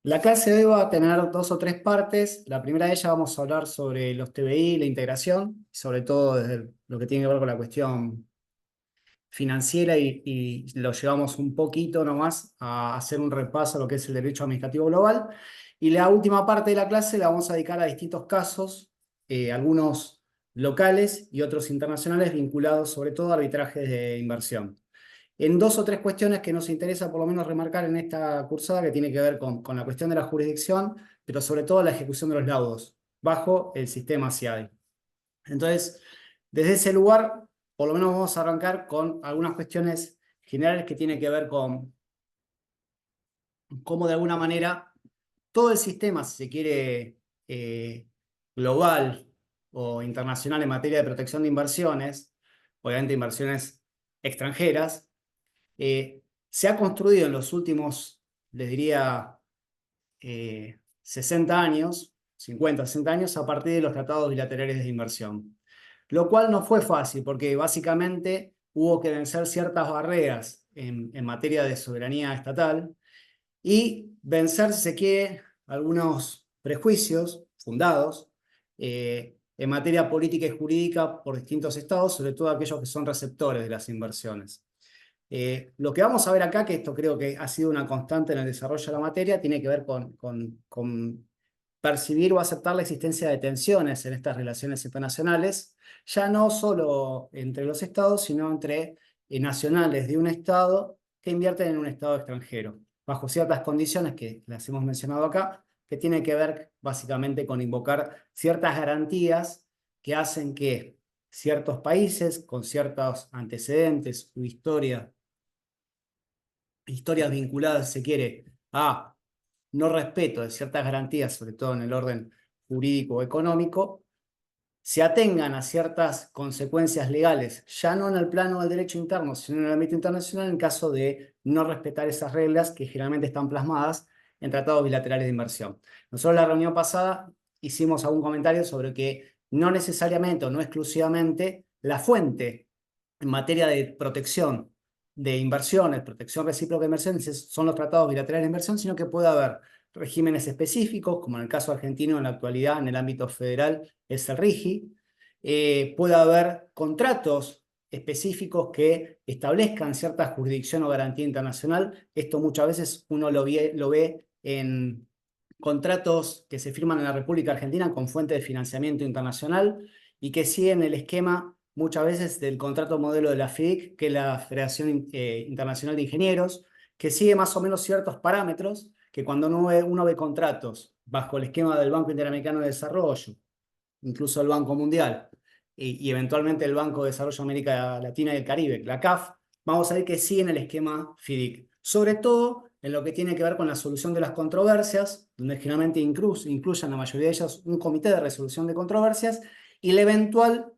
La clase de hoy va a tener dos o tres partes. La primera de ellas vamos a hablar sobre los TBI, la integración, sobre todo desde lo que tiene que ver con la cuestión financiera y lo llevamos un poquito nomás a hacer un repaso a lo que es el derecho administrativo global. Y la última parte de la clase la vamos a dedicar a distintos casos, algunos locales y otros internacionales vinculados sobre todo a arbitrajes de inversión en dos o tres cuestiones que nos interesa por lo menos remarcar en esta cursada que tiene que ver con la cuestión de la jurisdicción, pero sobre todo la ejecución de los laudos bajo el sistema CIADI. Entonces, desde ese lugar, por lo menos vamos a arrancar con algunas cuestiones generales que tienen que ver con cómo de alguna manera todo el sistema, si se quiere, global o internacional en materia de protección de inversiones, obviamente inversiones extranjeras, se ha construido en los últimos, les diría, 60 años, 50, 60 años, a partir de los tratados bilaterales de inversión. Lo cual no fue fácil, porque básicamente hubo que vencer ciertas barreras en materia de soberanía estatal y vencer, si se quiere, algunos prejuicios fundados en materia política y jurídica por distintos estados, sobre todo aquellos que son receptores de las inversiones. Lo que vamos a ver acá, que esto creo que ha sido una constante en el desarrollo de la materia, tiene que ver con percibir o aceptar la existencia de tensiones en estas relaciones internacionales, ya no solo entre los estados, sino entre nacionales de un estado que invierten en un estado extranjero, bajo ciertas condiciones que las hemos mencionado acá, que tienen que ver básicamente con invocar ciertas garantías que hacen que ciertos países con ciertos antecedentes o historias vinculadas, si se quiere, a no respeto de ciertas garantías, sobre todo en el orden jurídico o económico, se atengan a ciertas consecuencias legales, ya no en el plano del derecho interno, sino en el ámbito internacional, en caso de no respetar esas reglas que generalmente están plasmadas en tratados bilaterales de inversión. Nosotros en la reunión pasada hicimos algún comentario sobre que no necesariamente o no exclusivamente la fuente en materia de protección de inversiones, protección recíproca de inversiones, son los tratados bilaterales de inversión, sino que puede haber regímenes específicos, como en el caso argentino en la actualidad, en el ámbito federal, es el RIGI. Puede haber contratos específicos que establezcan cierta jurisdicción o garantía internacional. Esto muchas veces uno lo ve en contratos que se firman en la República Argentina con fuente de financiamiento internacional y que siguen el esquema muchas veces del contrato modelo de la FIDIC, que es la Federación Internacional de Ingenieros, que sigue más o menos ciertos parámetros que cuando uno ve contratos bajo el esquema del Banco Interamericano de Desarrollo, incluso el Banco Mundial y eventualmente el Banco de Desarrollo de América Latina y el Caribe, la CAF, vamos a ver que siguen el esquema FIDIC. Sobre todo en lo que tiene que ver con la solución de las controversias, donde generalmente incluyen la mayoría de ellas un comité de resolución de controversias y la eventual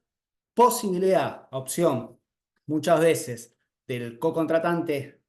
posibilidad, opción, muchas veces del co-contratante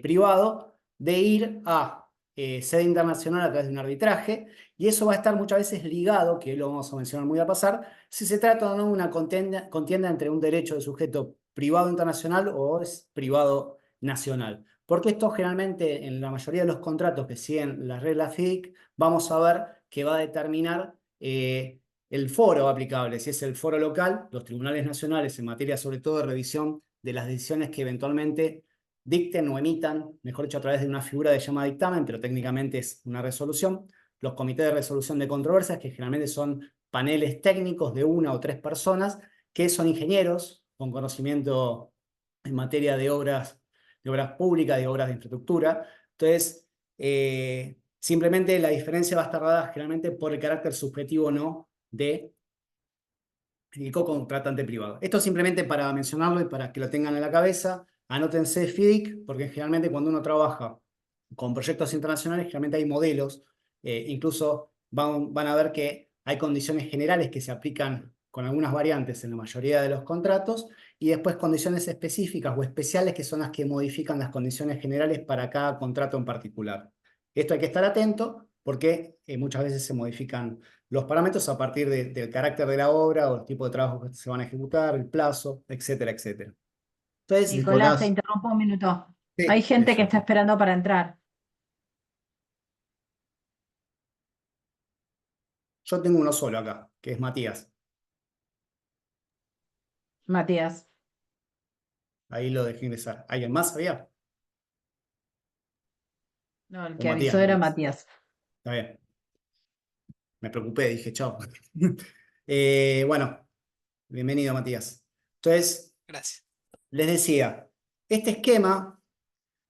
privado de ir a sede internacional a través de un arbitraje, y eso va a estar muchas veces ligado, que lo vamos a mencionar muy a pasar, si se trata o no de una contienda entre un derecho de sujeto privado internacional o es privado nacional. Porque esto generalmente en la mayoría de los contratos que siguen las reglas FIDIC, vamos a ver que va a determinar el foro aplicable, si es el foro local, los tribunales nacionales en materia sobre todo de revisión de las decisiones que eventualmente dicten o emitan, mejor dicho, a través de una figura de llamada dictamen, pero técnicamente es una resolución, los comités de resolución de controversias, que generalmente son paneles técnicos de una o tres personas, que son ingenieros con conocimiento en materia de obras públicas, de obras de infraestructura. Entonces, simplemente la diferencia va a estar dada generalmente por el carácter subjetivo o no de el co-contratante privado. Esto simplemente para mencionarlo y para que lo tengan en la cabeza. Anótense FIDIC, porque generalmente cuando uno trabaja con proyectos internacionales, generalmente hay modelos, incluso van a ver que hay condiciones generales que se aplican con algunas variantes en la mayoría de los contratos, y después condiciones específicas o especiales que son las que modifican las condiciones generales para cada contrato en particular. Esto hay que estar atento porque muchas veces se modifican los parámetros a partir del carácter de la obra o el tipo de trabajo que se van a ejecutar, el plazo, etcétera, etcétera. Entonces, Nicolás, te Nicolás, interrumpo un minuto. Hay sí, gente que está esperando para entrar. Yo tengo uno solo acá, que es Matías. Matías. Ahí lo dejé ingresar. ¿Alguien más había? No, el O que Matías avisó era nomás. Matías. Está bien. Me preocupé, dije chao. Bueno, bienvenido, Matías. Entonces, Gracias. les decía, este esquema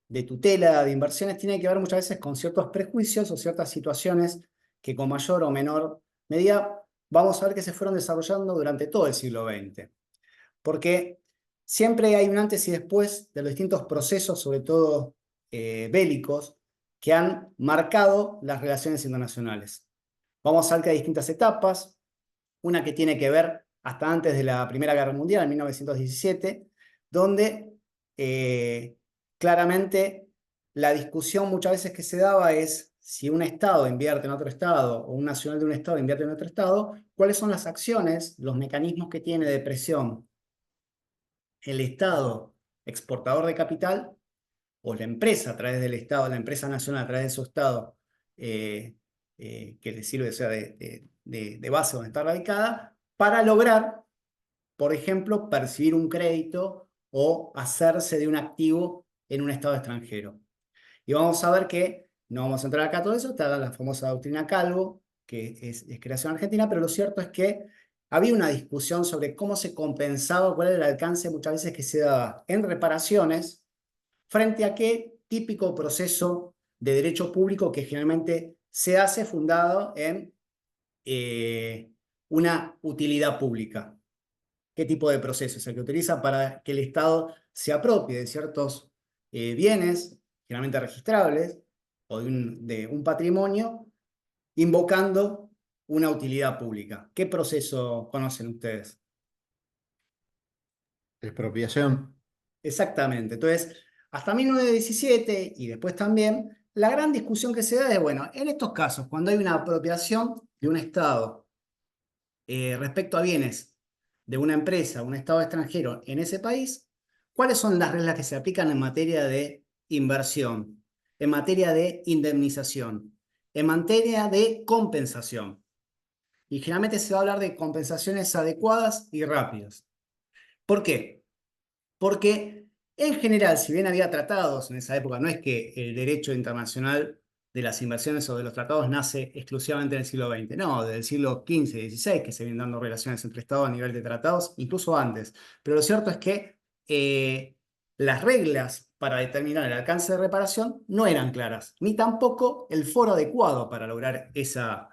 de tutela de inversiones tiene que ver muchas veces con ciertos prejuicios o ciertas situaciones que con mayor o menor medida vamos a ver que se fueron desarrollando durante todo el siglo XX. Porque siempre hay un antes y después de los distintos procesos, sobre todo bélicos, que han marcado las relaciones internacionales. Vamos a ver que hay distintas etapas, una que tiene que ver hasta antes de la Primera Guerra Mundial, en 1917, donde claramente la discusión muchas veces que se daba es si un Estado invierte en otro Estado o un nacional de un Estado invierte en otro Estado, cuáles son las acciones, los mecanismos que tiene de presión el Estado exportador de capital o la empresa a través del Estado, la empresa nacional a través de su Estado, que le sirve, o sea, de base donde está radicada, para lograr, por ejemplo, percibir un crédito o hacerse de un activo en un Estado extranjero. Y vamos a ver que, no vamos a entrar acá a todo eso, está la famosa doctrina Calvo, que es creación argentina, pero lo cierto es que había una discusión sobre cómo se compensaba, cuál era el alcance muchas veces que se daba en reparaciones, frente a qué típico proceso de derecho público que generalmente se hace fundado en una utilidad pública. ¿Qué tipo de proceso es el que utiliza para que el Estado se apropie de ciertos bienes, generalmente registrables, o de un patrimonio, invocando una utilidad pública? ¿Qué proceso conocen ustedes? Expropiación. Exactamente. Entonces, hasta 1917 y después también, la gran discusión que se da es, bueno, en estos casos, cuando hay una apropiación de un Estado respecto a bienes de una empresa, un Estado extranjero en ese país, ¿cuáles son las reglas que se aplican en materia de inversión, en materia de indemnización, en materia de compensación? Y generalmente se va a hablar de compensaciones adecuadas y rápidas. ¿Por qué? Porque en general, si bien había tratados en esa época, no es que el derecho internacional de las inversiones o de los tratados nace exclusivamente en el siglo XX, no, desde el siglo XV y XVI que se vienen dando relaciones entre Estados a nivel de tratados, incluso antes. Pero lo cierto es que las reglas para determinar el alcance de reparación no eran claras, ni tampoco el foro adecuado para lograr esa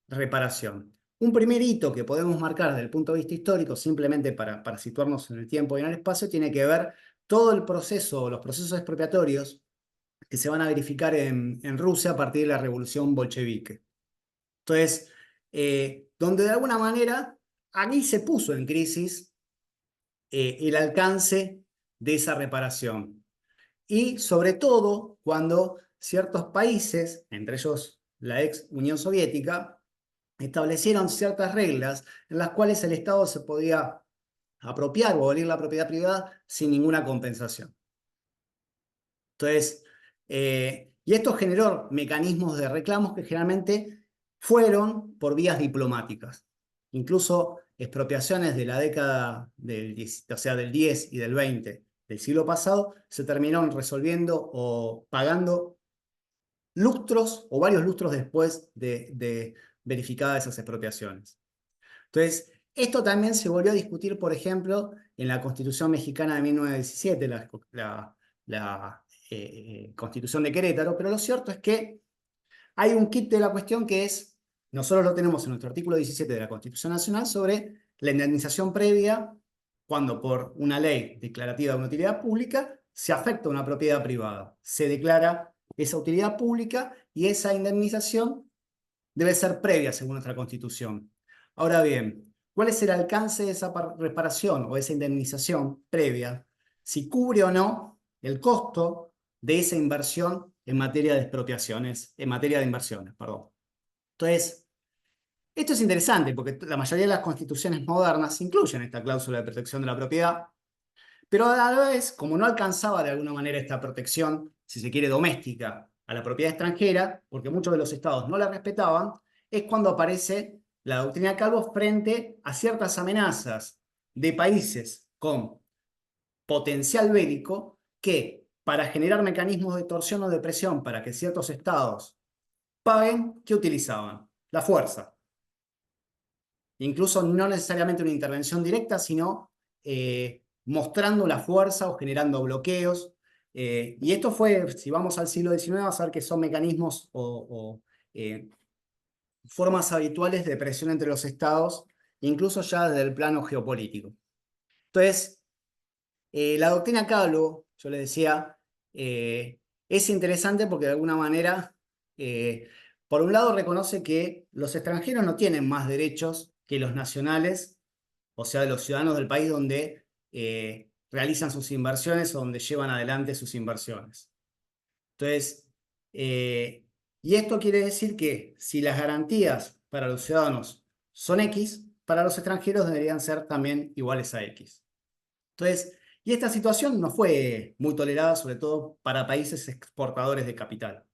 reparación. Un primer hito que podemos marcar desde el punto de vista histórico, simplemente para situarnos en el tiempo y en el espacio, tiene que ver todo el proceso, los procesos expropiatorios que se van a verificar en Rusia a partir de la revolución bolchevique. Entonces, donde de alguna manera aquí se puso en crisis el alcance de esa reparación. Y sobre todo cuando ciertos países, entre ellos la ex Unión Soviética, establecieron ciertas reglas en las cuales el Estado se podía apropiar o abolir la propiedad privada sin ninguna compensación. Entonces, y esto generó mecanismos de reclamos que generalmente fueron por vías diplomáticas. Incluso expropiaciones de la década del 10, o sea, del 10 y del 20 del siglo pasado se terminaron resolviendo o pagando lustros o varios lustros después de verificadas esas expropiaciones. Entonces, esto también se volvió a discutir, por ejemplo, en la Constitución Mexicana de 1917, la Constitución de Querétaro, pero lo cierto es que hay un kit de la cuestión que es, nosotros lo tenemos en nuestro artículo 17 de la Constitución Nacional sobre la indemnización previa cuando por una ley declarativa de una utilidad pública se afecta a una propiedad privada. Se declara esa utilidad pública y esa indemnización debe ser previa según nuestra Constitución. Ahora bien, ¿cuál es el alcance de esa reparación o esa indemnización previa? Si cubre o no el costo de esa inversión en materia de expropiaciones, en materia de inversiones, perdón. Entonces, esto es interesante porque la mayoría de las constituciones modernas incluyen esta cláusula de protección de la propiedad, pero a la vez, como no alcanzaba de alguna manera esta protección, si se quiere, doméstica a la propiedad extranjera, porque muchos de los estados no la respetaban, es cuando aparece la doctrina Calvo frente a ciertas amenazas de países con potencial bélico que, para generar mecanismos de torsión o de presión para que ciertos estados paguen, ¿qué utilizaban? La fuerza. Incluso no necesariamente una intervención directa, sino mostrando la fuerza o generando bloqueos. Y esto fue, si vamos al siglo XIX, vas a ver que son mecanismos o formas habituales de presión entre los estados, incluso ya desde el plano geopolítico. Entonces, la doctrina Calvo, yo le decía, es interesante porque de alguna manera, por un lado, reconoce que los extranjeros no tienen más derechos que los nacionales, o sea, los ciudadanos del país donde realizan sus inversiones o donde llevan adelante sus inversiones. Entonces, y esto quiere decir que si las garantías para los ciudadanos son X, para los extranjeros deberían ser también iguales a X. Entonces, y esta situación no fue muy tolerada, sobre todo para países exportadores de capital.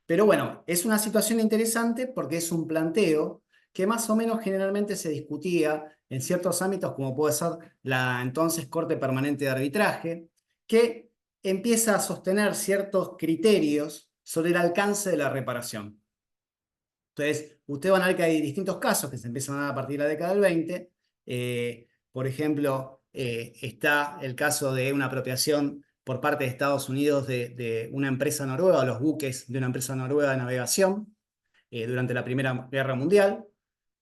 Pero bueno, es una situación interesante porque es un planteo que más o menos generalmente se discutía en ciertos ámbitos, como puede ser la entonces Corte Permanente de Arbitraje, que empieza a sostener ciertos criterios sobre el alcance de la reparación. Entonces, ustedes van a ver que hay distintos casos que se empiezan a dar a partir de la década del 20. Por ejemplo, está el caso de una apropiación por parte de Estados Unidos de una empresa noruega, o los buques de una empresa noruega de navegación, durante la Primera Guerra Mundial.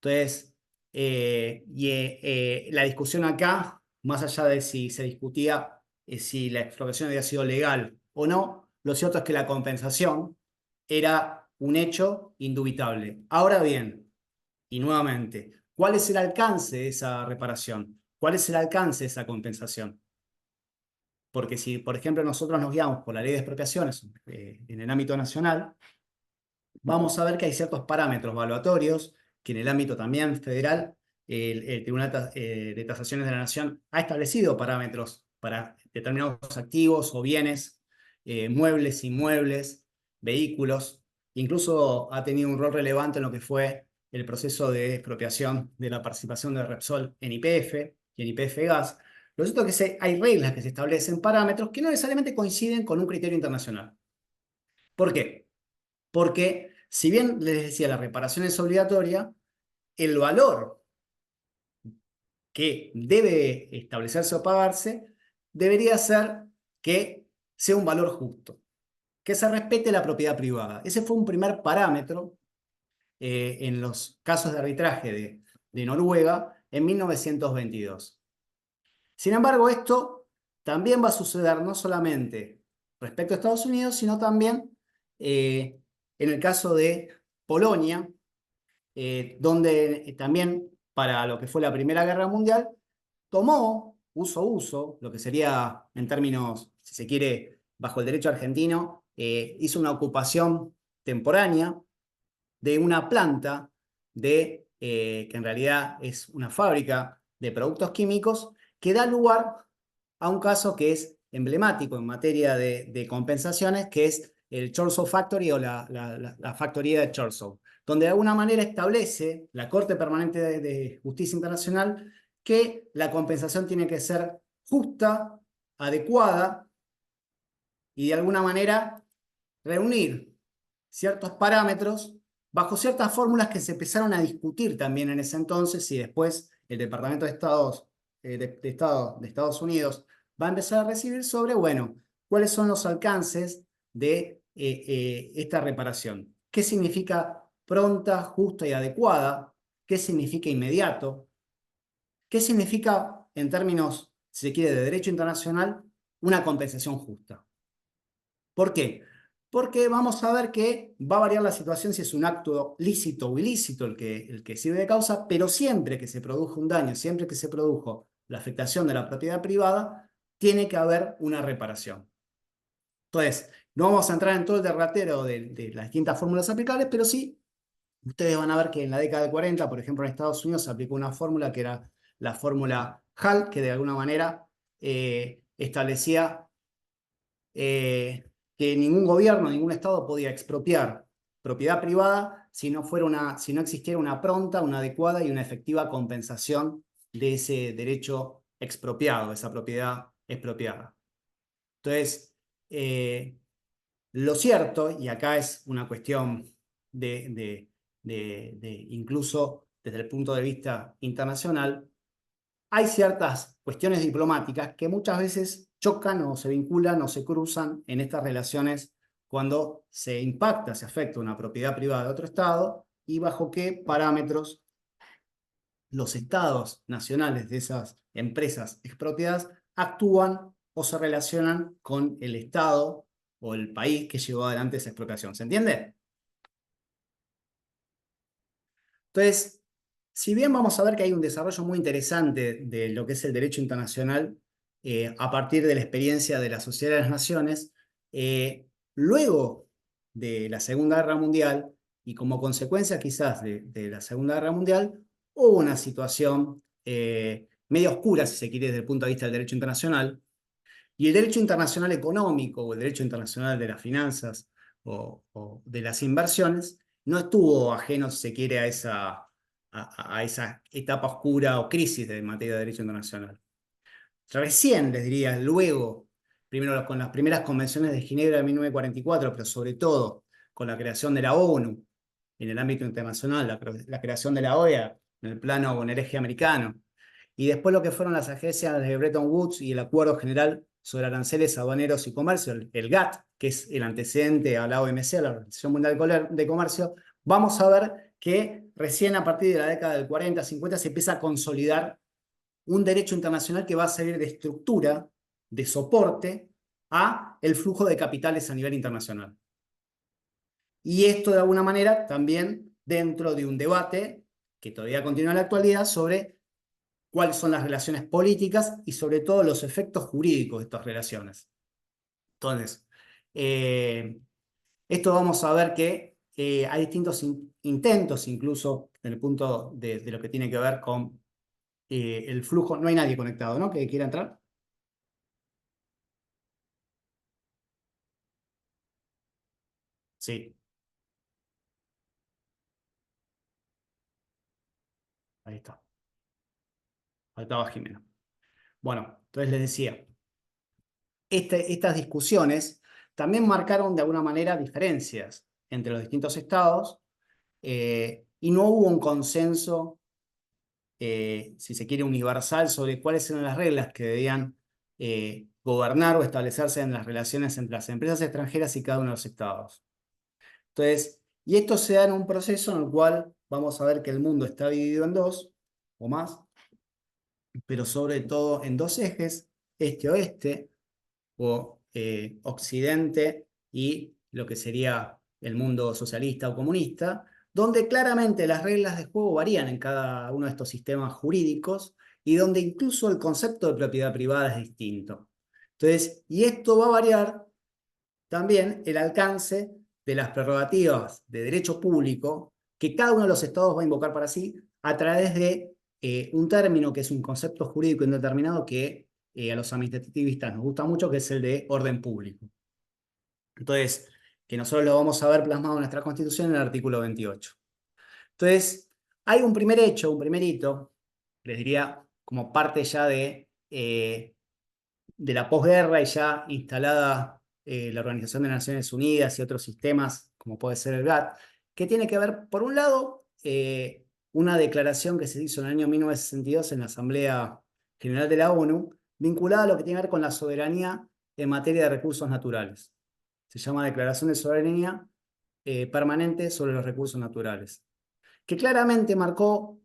Entonces, la discusión acá, más allá de si se discutía si la expropiación había sido legal o no, lo cierto es que la compensación era un hecho indubitable. Ahora bien, y nuevamente, ¿cuál es el alcance de esa reparación? ¿Cuál es el alcance de esa compensación? Porque si, por ejemplo, nosotros nos guiamos por la ley de expropiaciones en el ámbito nacional, vamos a ver que hay ciertos parámetros valuatorios que en el ámbito también federal, el Tribunal de Tasaciones de la Nación ha establecido parámetros para determinados activos o bienes, muebles, inmuebles, vehículos. Incluso ha tenido un rol relevante en lo que fue el proceso de expropiación de la participación de Repsol en YPF y en YPF Gas. Lo cierto es que hay reglas que se establecen, parámetros que no necesariamente coinciden con un criterio internacional. ¿Por qué? Porque, si bien les decía, la reparación es obligatoria, el valor que debe establecerse o pagarse debería ser que sea un valor justo, que se respete la propiedad privada. Ese fue un primer parámetro en los casos de arbitraje de Noruega en 1922. Sin embargo, esto también va a suceder no solamente respecto a Estados Unidos, sino también en el caso de Polonia, donde también para lo que fue la Primera Guerra Mundial, tomó uso, lo que sería en términos, si se quiere, bajo el derecho argentino, hizo una ocupación temporánea de una planta que en realidad es una fábrica de productos químicos que da lugar a un caso que es emblemático en materia de compensaciones, que es el Chorzow Factory o la factoría de Chorzow, donde de alguna manera establece la Corte Permanente de Justicia Internacional que la compensación tiene que ser justa, adecuada y de alguna manera reunir ciertos parámetros bajo ciertas fórmulas que se empezaron a discutir también en ese entonces y después el Departamento de Estados Unidos va a empezar a recibir sobre, bueno, cuáles son los alcances de esta reparación. ¿Qué significa pronta, justa y adecuada? ¿Qué significa inmediato? ¿Qué significa, en términos, si se quiere, de derecho internacional, una compensación justa? ¿Por qué? Porque vamos a ver que va a variar la situación si es un acto lícito o ilícito el que sirve de causa, pero siempre que se produjo un daño, siempre que se produjo la afectación de la propiedad privada, tiene que haber una reparación. Entonces, no vamos a entrar en todo el derratero de las distintas fórmulas aplicables, pero sí, ustedes van a ver que en la década de 40, por ejemplo, en Estados Unidos se aplicó una fórmula que era la fórmula Hall, que de alguna manera establecía que ningún gobierno, ningún estado podía expropiar propiedad privada si no existiera una pronta, una adecuada y una efectiva compensación de ese derecho expropiado, de esa propiedad expropiada. Entonces, lo cierto, y acá es una cuestión incluso desde el punto de vista internacional, hay ciertas cuestiones diplomáticas que muchas veces chocan o se vinculan o se cruzan en estas relaciones cuando se impacta, se afecta una propiedad privada de otro Estado y bajo qué parámetros los estados nacionales de esas empresas expropiadas actúan o se relacionan con el Estado o el país que llevó adelante esa expropiación. ¿Se entiende? Entonces, si bien vamos a ver que hay un desarrollo muy interesante de lo que es el derecho internacional a partir de la experiencia de la Sociedad de las Naciones, luego de la Segunda Guerra Mundial y como consecuencia quizás de la Segunda Guerra Mundial, hubo una situación medio oscura, si se quiere, desde el punto de vista del derecho internacional, y el derecho internacional económico o el derecho internacional de las finanzas o de las inversiones no estuvo ajeno, si se quiere, a esa etapa oscura o crisis de materia de derecho internacional. Recién, les diría, luego, primero con las primeras convenciones de Ginebra de 1944, pero sobre todo con la creación de la ONU en el ámbito internacional, la creación de la OEA en el plano con el eje americano, y después lo que fueron las agencias de Bretton Woods y el Acuerdo General sobre Aranceles Aduaneros y Comercio, el GATT, que es el antecedente a la OMC, a la Organización Mundial de Comercio, vamos a ver que recién a partir de la década del 40, 50 se empieza a consolidar un derecho internacional que va a servir de estructura, de soporte a el flujo de capitales a nivel internacional. Y esto de alguna manera también dentro de un debate que todavía continúa en la actualidad sobre cuáles son las relaciones políticas y sobre todo los efectos jurídicos de estas relaciones. Entonces, esto vamos a ver que hay distintos intentos, incluso en el punto de lo que tiene que ver con el flujo. No hay nadie conectado, ¿no? Que quiera entrar. Sí, ahí está. Faltaba Jimena. Bueno, entonces les decía, estas discusiones también marcaron de alguna manera diferencias entre los distintos estados y no hubo un consenso, si se quiere, universal sobre cuáles eran las reglas que debían gobernar o establecerse en las relaciones entre las empresas extranjeras y cada uno de los estados. Entonces, y esto se da en un proceso en el cual vamos a ver que el mundo está dividido en dos o más, pero sobre todo en dos ejes, este-oeste o occidente y lo que sería el mundo socialista o comunista, donde claramente las reglas de juego varían en cada uno de estos sistemas jurídicos y donde incluso el concepto de propiedad privada es distinto. Entonces, y esto va a variar también el alcance de las prerrogativas de derecho público que cada uno de los estados va a invocar para sí a través de un término que es un concepto jurídico indeterminado que a los administrativistas nos gusta mucho, que es el de orden público. Entonces, que nosotros lo vamos a ver plasmado en nuestra Constitución en el artículo 28. Entonces, hay un primer hecho, un primer hito, les diría, como parte ya de la posguerra y ya instalada la Organización de Naciones Unidas y otros sistemas, como puede ser el GATT, que tiene que ver, por un lado, una declaración que se hizo en el año 1962 en la Asamblea General de la ONU, vinculada a lo que tiene que ver con la soberanía en materia de recursos naturales. Se llama Declaración de Soberanía Permanente sobre los Recursos Naturales, que claramente marcó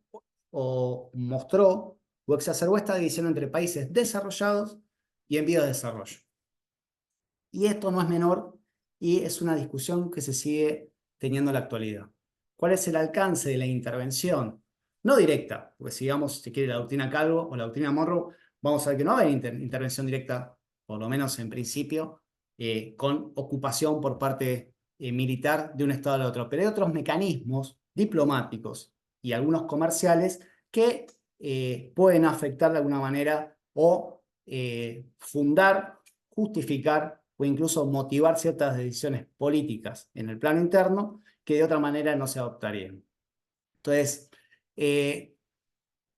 o mostró o exacerbó esta división entre países desarrollados y en vías de desarrollo. Y esto no es menor y es una discusión que se sigue teniendo en la actualidad. ¿Cuál es el alcance de la intervención? No directa, porque si digamos, si quiere, la doctrina Calvo o la doctrina Monroe, vamos a ver que no va a haber intervención directa, por lo menos en principio, con ocupación por parte militar de un Estado al otro. Pero hay otros mecanismos diplomáticos y algunos comerciales que pueden afectar de alguna manera o fundar, justificar o incluso motivar ciertas decisiones políticas en el plano interno que de otra manera no se adoptarían. Entonces,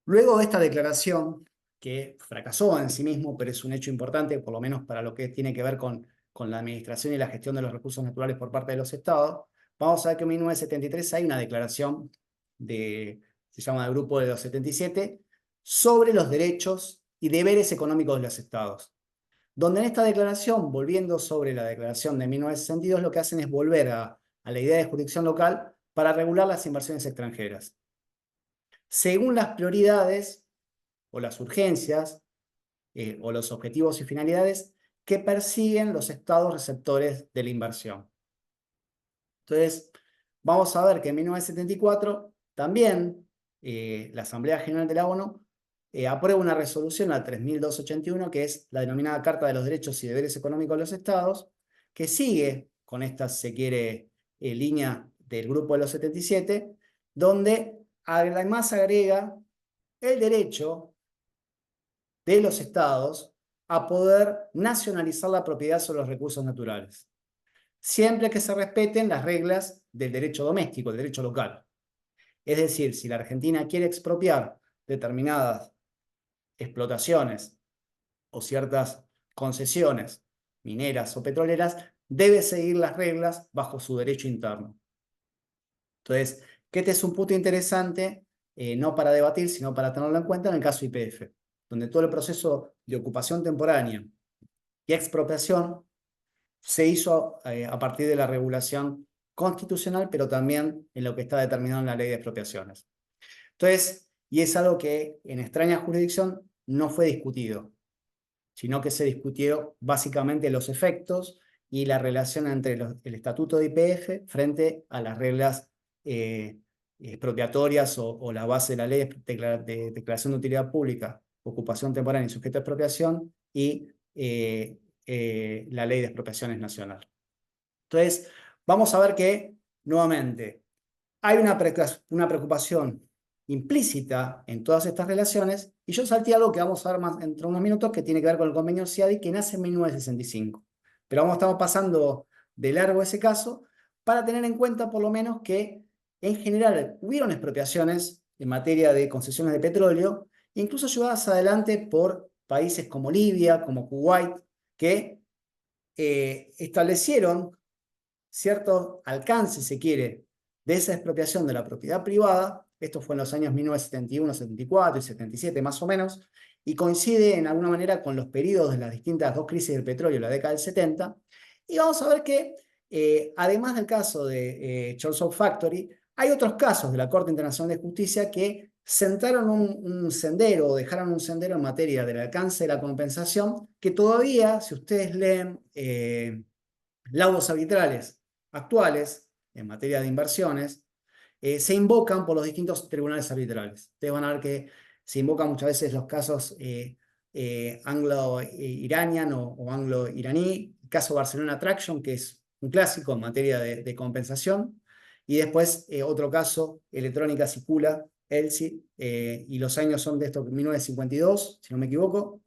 luego de esta declaración, que fracasó en sí mismo, pero es un hecho importante, por lo menos para lo que tiene que ver con la administración y la gestión de los recursos naturales por parte de los estados, vamos a ver que en 1973 hay una declaración se llama el Grupo de los 77, sobre los derechos y deberes económicos de los estados. Donde en esta declaración, volviendo sobre la declaración de 1962, lo que hacen es volver a la idea de jurisdicción local para regular las inversiones extranjeras, según las prioridades o las urgencias o los objetivos y finalidades que persiguen los estados receptores de la inversión. Entonces, vamos a ver que en 1974 también la Asamblea General de la ONU aprueba una resolución, la 3281, que es la denominada Carta de los Derechos y Deberes Económicos de los Estados, que sigue con esta, si se quiere, línea del Grupo de los 77, donde además agrega el derecho de los estados a poder nacionalizar la propiedad sobre los recursos naturales, siempre que se respeten las reglas del derecho doméstico, el derecho local. Es decir, si la Argentina quiere expropiar determinadas explotaciones o ciertas concesiones mineras o petroleras, debe seguir las reglas bajo su derecho interno. Entonces, que este es un punto interesante, no para debatir, sino para tenerlo en cuenta en el caso YPF, donde todo el proceso de ocupación temporánea y expropiación se hizo a partir de la regulación constitucional, pero también en lo que está determinado en la ley de expropiaciones. Entonces, y es algo que en extraña jurisdicción no fue discutido, sino que se discutió básicamente los efectos y la relación entre el estatuto de YPF frente a las reglas expropiatorias o la base de la ley de declaración de utilidad pública, ocupación temporal y sujeto a expropiación y la ley de expropiaciones nacional. Entonces, vamos a ver que, nuevamente, hay una preocupación implícita en todas estas relaciones, y yo salté algo que vamos a ver más dentro de unos minutos, que tiene que ver con el convenio CIADI, que nace en 1965. Pero estamos pasando de largo ese caso, para tener en cuenta por lo menos que, en general, hubieron expropiaciones en materia de concesiones de petróleo, incluso llevadas adelante por países como Libia, como Kuwait, que establecieron cierto alcance, si se quiere, de esa expropiación de la propiedad privada. Esto fue en los años 1971, 74 y 77 más o menos, y coincide en alguna manera con los periodos de las distintas dos crisis del petróleo de la década del 70. Y vamos a ver que, además del caso de Chorley Factory, hay otros casos de la Corte Internacional de Justicia que sentaron un sendero o dejaron un sendero en materia del alcance de la compensación, que todavía, si ustedes leen laudos arbitrales actuales en materia de inversiones, se invocan por los distintos tribunales arbitrales. Ustedes van a ver que se invocan muchas veces los casos anglo-iranian o anglo-iraní, el caso Barcelona Traction, que es un clásico en materia de compensación, y después otro caso, Electrónica Sicula, ELSI, y los años son de esto, 1952, si no me equivoco,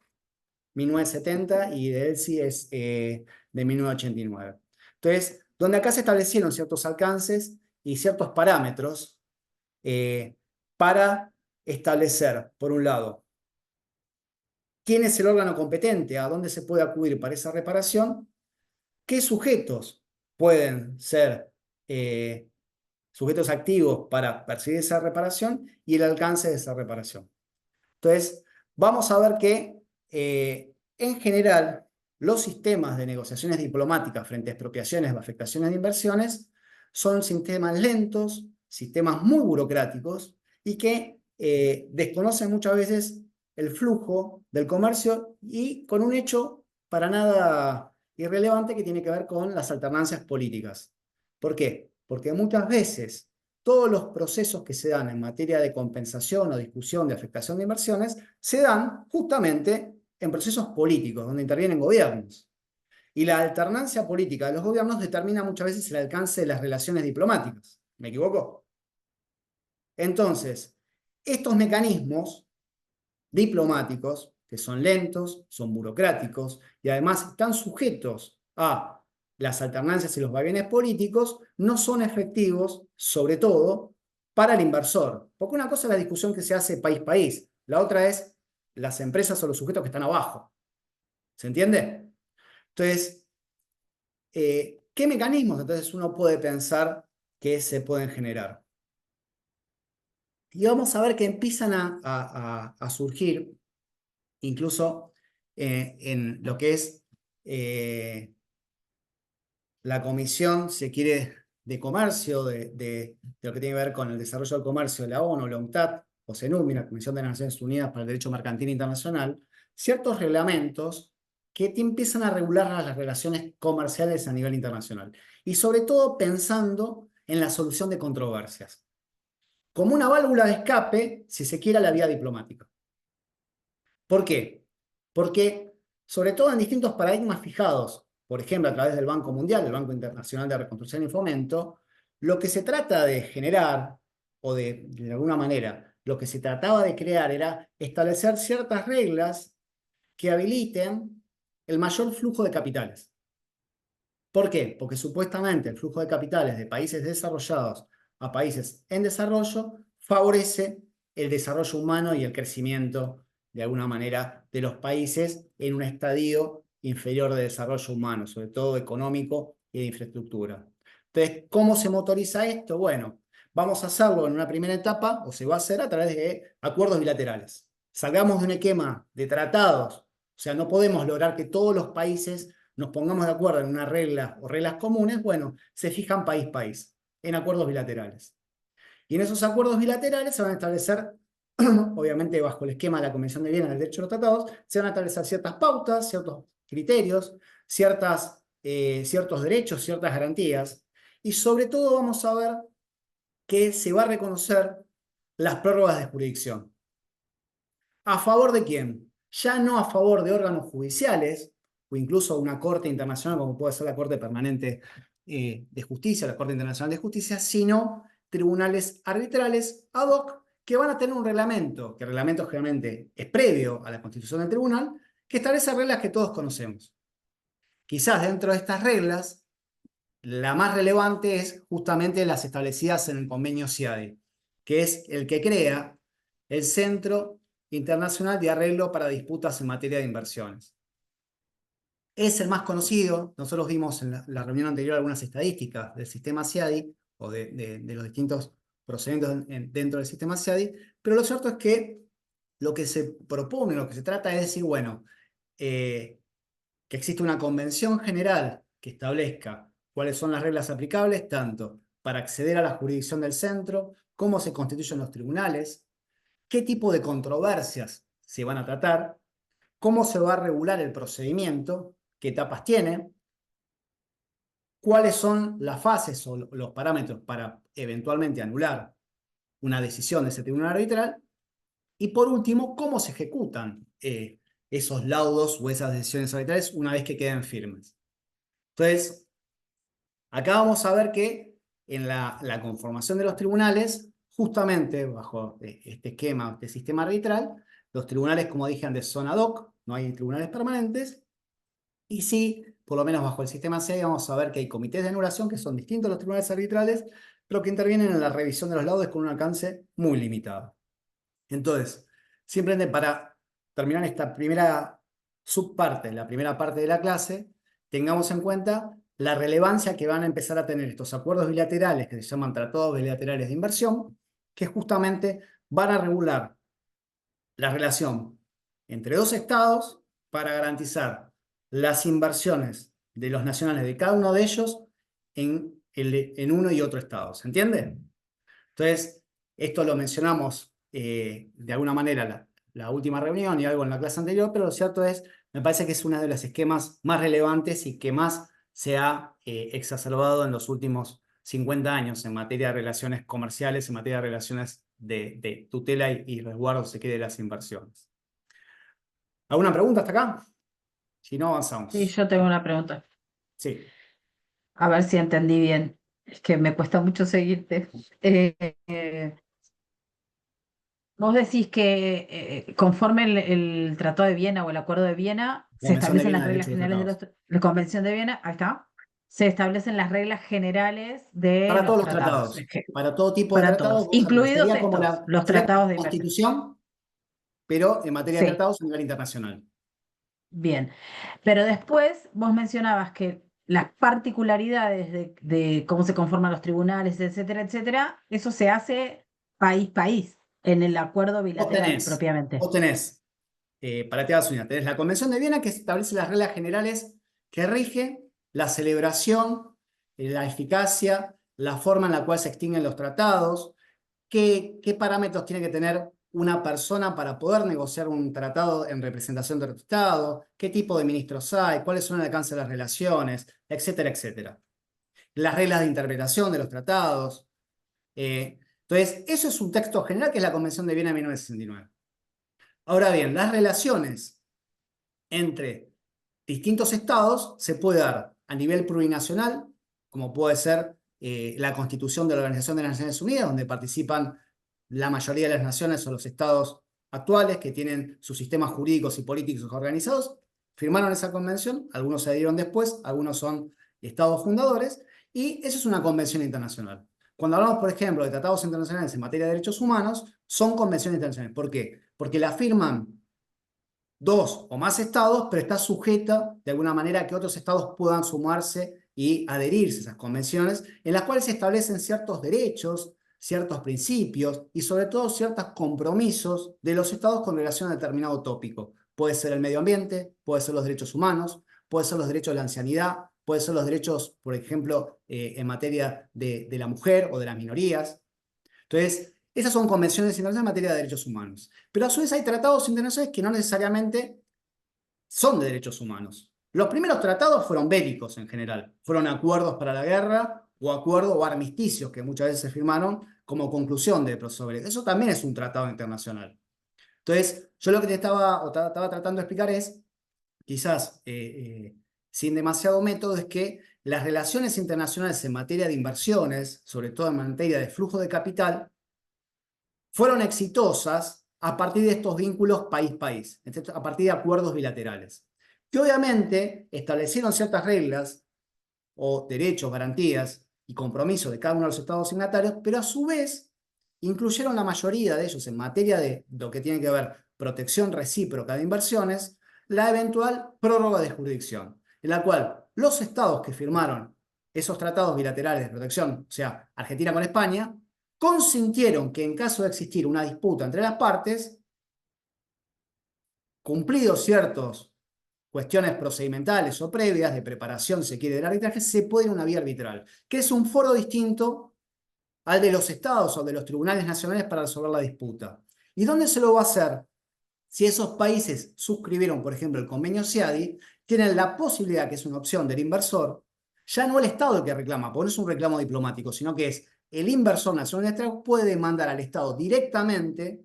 1970, y de ELSI es de 1989. Entonces, donde acá se establecieron ciertos alcances y ciertos parámetros para establecer, por un lado, quién es el órgano competente, a dónde se puede acudir para esa reparación, qué sujetos pueden ser sujetos activos para percibir esa reparación y el alcance de esa reparación. Entonces, vamos a ver que, en general, los sistemas de negociaciones diplomáticas frente a expropiaciones o afectaciones de inversiones son sistemas lentos, sistemas muy burocráticos y que desconocen muchas veces el flujo del comercio, y con un hecho para nada irrelevante que tiene que ver con las alternancias políticas. ¿Por qué? Porque muchas veces todos los procesos que se dan en materia de compensación o discusión de afectación de inversiones se dan justamente en procesos políticos, donde intervienen gobiernos. Y la alternancia política de los gobiernos determina muchas veces el alcance de las relaciones diplomáticas. ¿Me equivoco? Entonces, estos mecanismos diplomáticos, que son lentos, son burocráticos y además están sujetos las alternancias y los vaivenes políticos no son efectivos, sobre todo, para el inversor. Porque una cosa es la discusión que se hace país-país, la otra es las empresas o los sujetos que están abajo. ¿Se entiende? Entonces, ¿qué mecanismos entonces uno puede pensar que se pueden generar? Y vamos a ver que empiezan a surgir, incluso en lo que es la Comisión, si quiere, de Comercio, de lo que tiene que ver con el desarrollo del comercio de la ONU, la UNCTAD, o CENUMI, la Comisión de las Naciones Unidas para el Derecho Mercantil Internacional, ciertos reglamentos que te empiezan a regular las relaciones comerciales a nivel internacional. Y sobre todo pensando en la solución de controversias, como una válvula de escape, si se quiere, a la vía diplomática. ¿Por qué? Porque, sobre todo en distintos paradigmas fijados, por ejemplo, a través del Banco Mundial, del Banco Internacional de Reconstrucción y Fomento, lo que se trata de generar, o de alguna manera, lo que se trataba de crear era establecer ciertas reglas que habiliten el mayor flujo de capitales. ¿Por qué? Porque supuestamente el flujo de capitales de países desarrollados a países en desarrollo favorece el desarrollo humano y el crecimiento, de alguna manera, de los países en un estadio inferior de desarrollo humano, sobre todo económico y de infraestructura. Entonces, ¿cómo se motoriza esto? Bueno, vamos a hacerlo en una primera etapa, o se va a hacer a través de acuerdos bilaterales. Salgamos de un esquema de tratados, o sea, no podemos lograr que todos los países nos pongamos de acuerdo en una regla o reglas comunes, bueno, se fijan país-país, en acuerdos bilaterales. Y en esos acuerdos bilaterales se van a establecer, obviamente bajo el esquema de la Convención de Viena del Derecho de los Tratados, se van a establecer ciertas pautas, ciertos criterios, ciertos derechos, ciertas garantías, y sobre todo vamos a ver que se va a reconocer las prórrogas de jurisdicción. ¿A favor de quién? Ya no a favor de órganos judiciales, o incluso una corte internacional como puede ser la Corte Permanente de Justicia, la Corte Internacional de Justicia, sino tribunales arbitrales ad hoc que van a tener un reglamento, que el reglamento generalmente es previo a la constitución del tribunal, que establece reglas que todos conocemos. Quizás dentro de estas reglas, la más relevante es justamente las establecidas en el convenio CIADI, que es el que crea el Centro Internacional de Arreglo para Disputas en Materia de Inversiones. Es el más conocido. Nosotros vimos en la reunión anterior algunas estadísticas del sistema CIADI o de los distintos procedimientos dentro del sistema CIADI, pero lo cierto es que lo que se propone, lo que se trata es decir, bueno, que existe una convención general que establezca cuáles son las reglas aplicables, tanto para acceder a la jurisdicción del centro, cómo se constituyen los tribunales, qué tipo de controversias se van a tratar, cómo se va a regular el procedimiento, qué etapas tiene, cuáles son las fases o los parámetros para eventualmente anular una decisión de ese tribunal arbitral, y por último, cómo se ejecutan esos laudos o esas decisiones arbitrales una vez que queden firmes. Entonces, acá vamos a ver que en la conformación de los tribunales, justamente bajo este esquema, este sistema arbitral, los tribunales, como dije antes, son ad hoc, no hay tribunales permanentes, y sí, por lo menos bajo el sistema C, vamos a ver que hay comités de anulación, que son distintos a los tribunales arbitrales, pero que intervienen en la revisión de los laudos con un alcance muy limitado. Entonces, simplemente para terminar esta primera subparte, la primera parte de la clase, tengamos en cuenta la relevancia que van a empezar a tener estos acuerdos bilaterales que se llaman tratados bilaterales de inversión, que justamente van a regular la relación entre dos estados para garantizar las inversiones de los nacionales de cada uno de ellos en uno y otro estado. ¿Se entiende? Entonces, esto lo mencionamos de alguna manera la última reunión y algo en la clase anterior, pero lo cierto es, me parece que es uno de los esquemas más relevantes y que más se ha exacerbado en los últimos 50 años en materia de relaciones comerciales, en materia de relaciones de tutela y resguardo, se quede de las inversiones. ¿Alguna pregunta hasta acá? Si no, Sí, avanzamos. yo tengo una pregunta. Sí. A ver si entendí bien. Es que me cuesta mucho seguirte. Eh, eh, Vos decís que conforme el Tratado de Viena o el Acuerdo de Viena se Convención de establecen Viena las de reglas Derecho de los generales de Tratados. la Convención de Viena, ahí está, se establecen las reglas generales de Para todos los los tratados, tratados, para todo tipo de para tratados, todos, vamos a ver, incluidos sería como estos, los sería como tratados la de inversión. Constitución, pero en materia de Sí, tratados a nivel internacional. bien. Pero después vos mencionabas que las particularidades de cómo se conforman los tribunales, etcétera, etcétera, eso se hace país, en el acuerdo Vos bilateral tenés, propiamente. vos tenés, para que te hagas una, tenés la Convención de Viena que establece las reglas generales que rigen la celebración, la eficacia, la forma en la cual se extinguen los tratados, qué parámetros tiene que tener una persona para poder negociar un tratado en representación del Estado, qué tipo de ministros hay, cuáles son el alcance de las relaciones, etcétera, etcétera. Las reglas de interpretación de los tratados. Entonces, eso es un texto general que es la Convención de Viena de 1969. Ahora bien, las relaciones entre distintos estados se puede dar a nivel plurinacional, como puede ser la constitución de la Organización de las Naciones Unidas, donde participan la mayoría de las naciones o los estados actuales que tienen sus sistemas jurídicos y políticos organizados, firmaron esa convención, algunos se adhirieron después, algunos son estados fundadores, y eso es una convención internacional. Cuando hablamos, por ejemplo, de tratados internacionales en materia de derechos humanos, son convenciones internacionales. ¿Por qué? Porque la firman dos o más estados, pero está sujeta de alguna manera a que otros estados puedan sumarse y adherirse a esas convenciones, en las cuales se establecen ciertos derechos, ciertos principios y sobre todo ciertos compromisos de los estados con relación a determinado tópico. Puede ser el medio ambiente, puede ser los derechos humanos, puede ser los derechos de la ancianidad, puede ser los derechos, por ejemplo, en materia de la mujer o de las minorías. Entonces, esas son convenciones internacionales en materia de derechos humanos. Pero a su vez hay tratados internacionales que no necesariamente son de derechos humanos. Los primeros tratados fueron bélicos en general, fueron acuerdos para la guerra o acuerdos o armisticios que muchas veces se firmaron como conclusión de sobre eso también es un tratado internacional. Entonces, yo lo que te estaba tratando de explicar es, quizás sin demasiado método, es que las relaciones internacionales en materia de inversiones, sobre todo en materia de flujo de capital, fueron exitosas a partir de estos vínculos país-país, a partir de acuerdos bilaterales, que obviamente establecieron ciertas reglas o derechos, garantías y compromisos de cada uno de los estados signatarios, pero a su vez incluyeron la mayoría de ellos en materia de lo que tiene que ver protección recíproca de inversiones, la eventual prórroga de jurisdicción, en la cual los estados que firmaron esos tratados bilaterales de protección, o sea, Argentina con España, consintieron que en caso de existir una disputa entre las partes, cumplidos ciertos cuestiones procedimentales o previas de preparación, se quiere, del arbitraje, se puede ir a una vía arbitral, que es un foro distinto al de los estados o de los tribunales nacionales para resolver la disputa. ¿Y dónde se lo va a hacer? Si esos países suscribieron, por ejemplo, el convenio CIADI, tienen la posibilidad, que es una opción del inversor, ya no el Estado el que reclama, porque no es un reclamo diplomático, sino que es el inversor nacional extranjero puede demandar al Estado directamente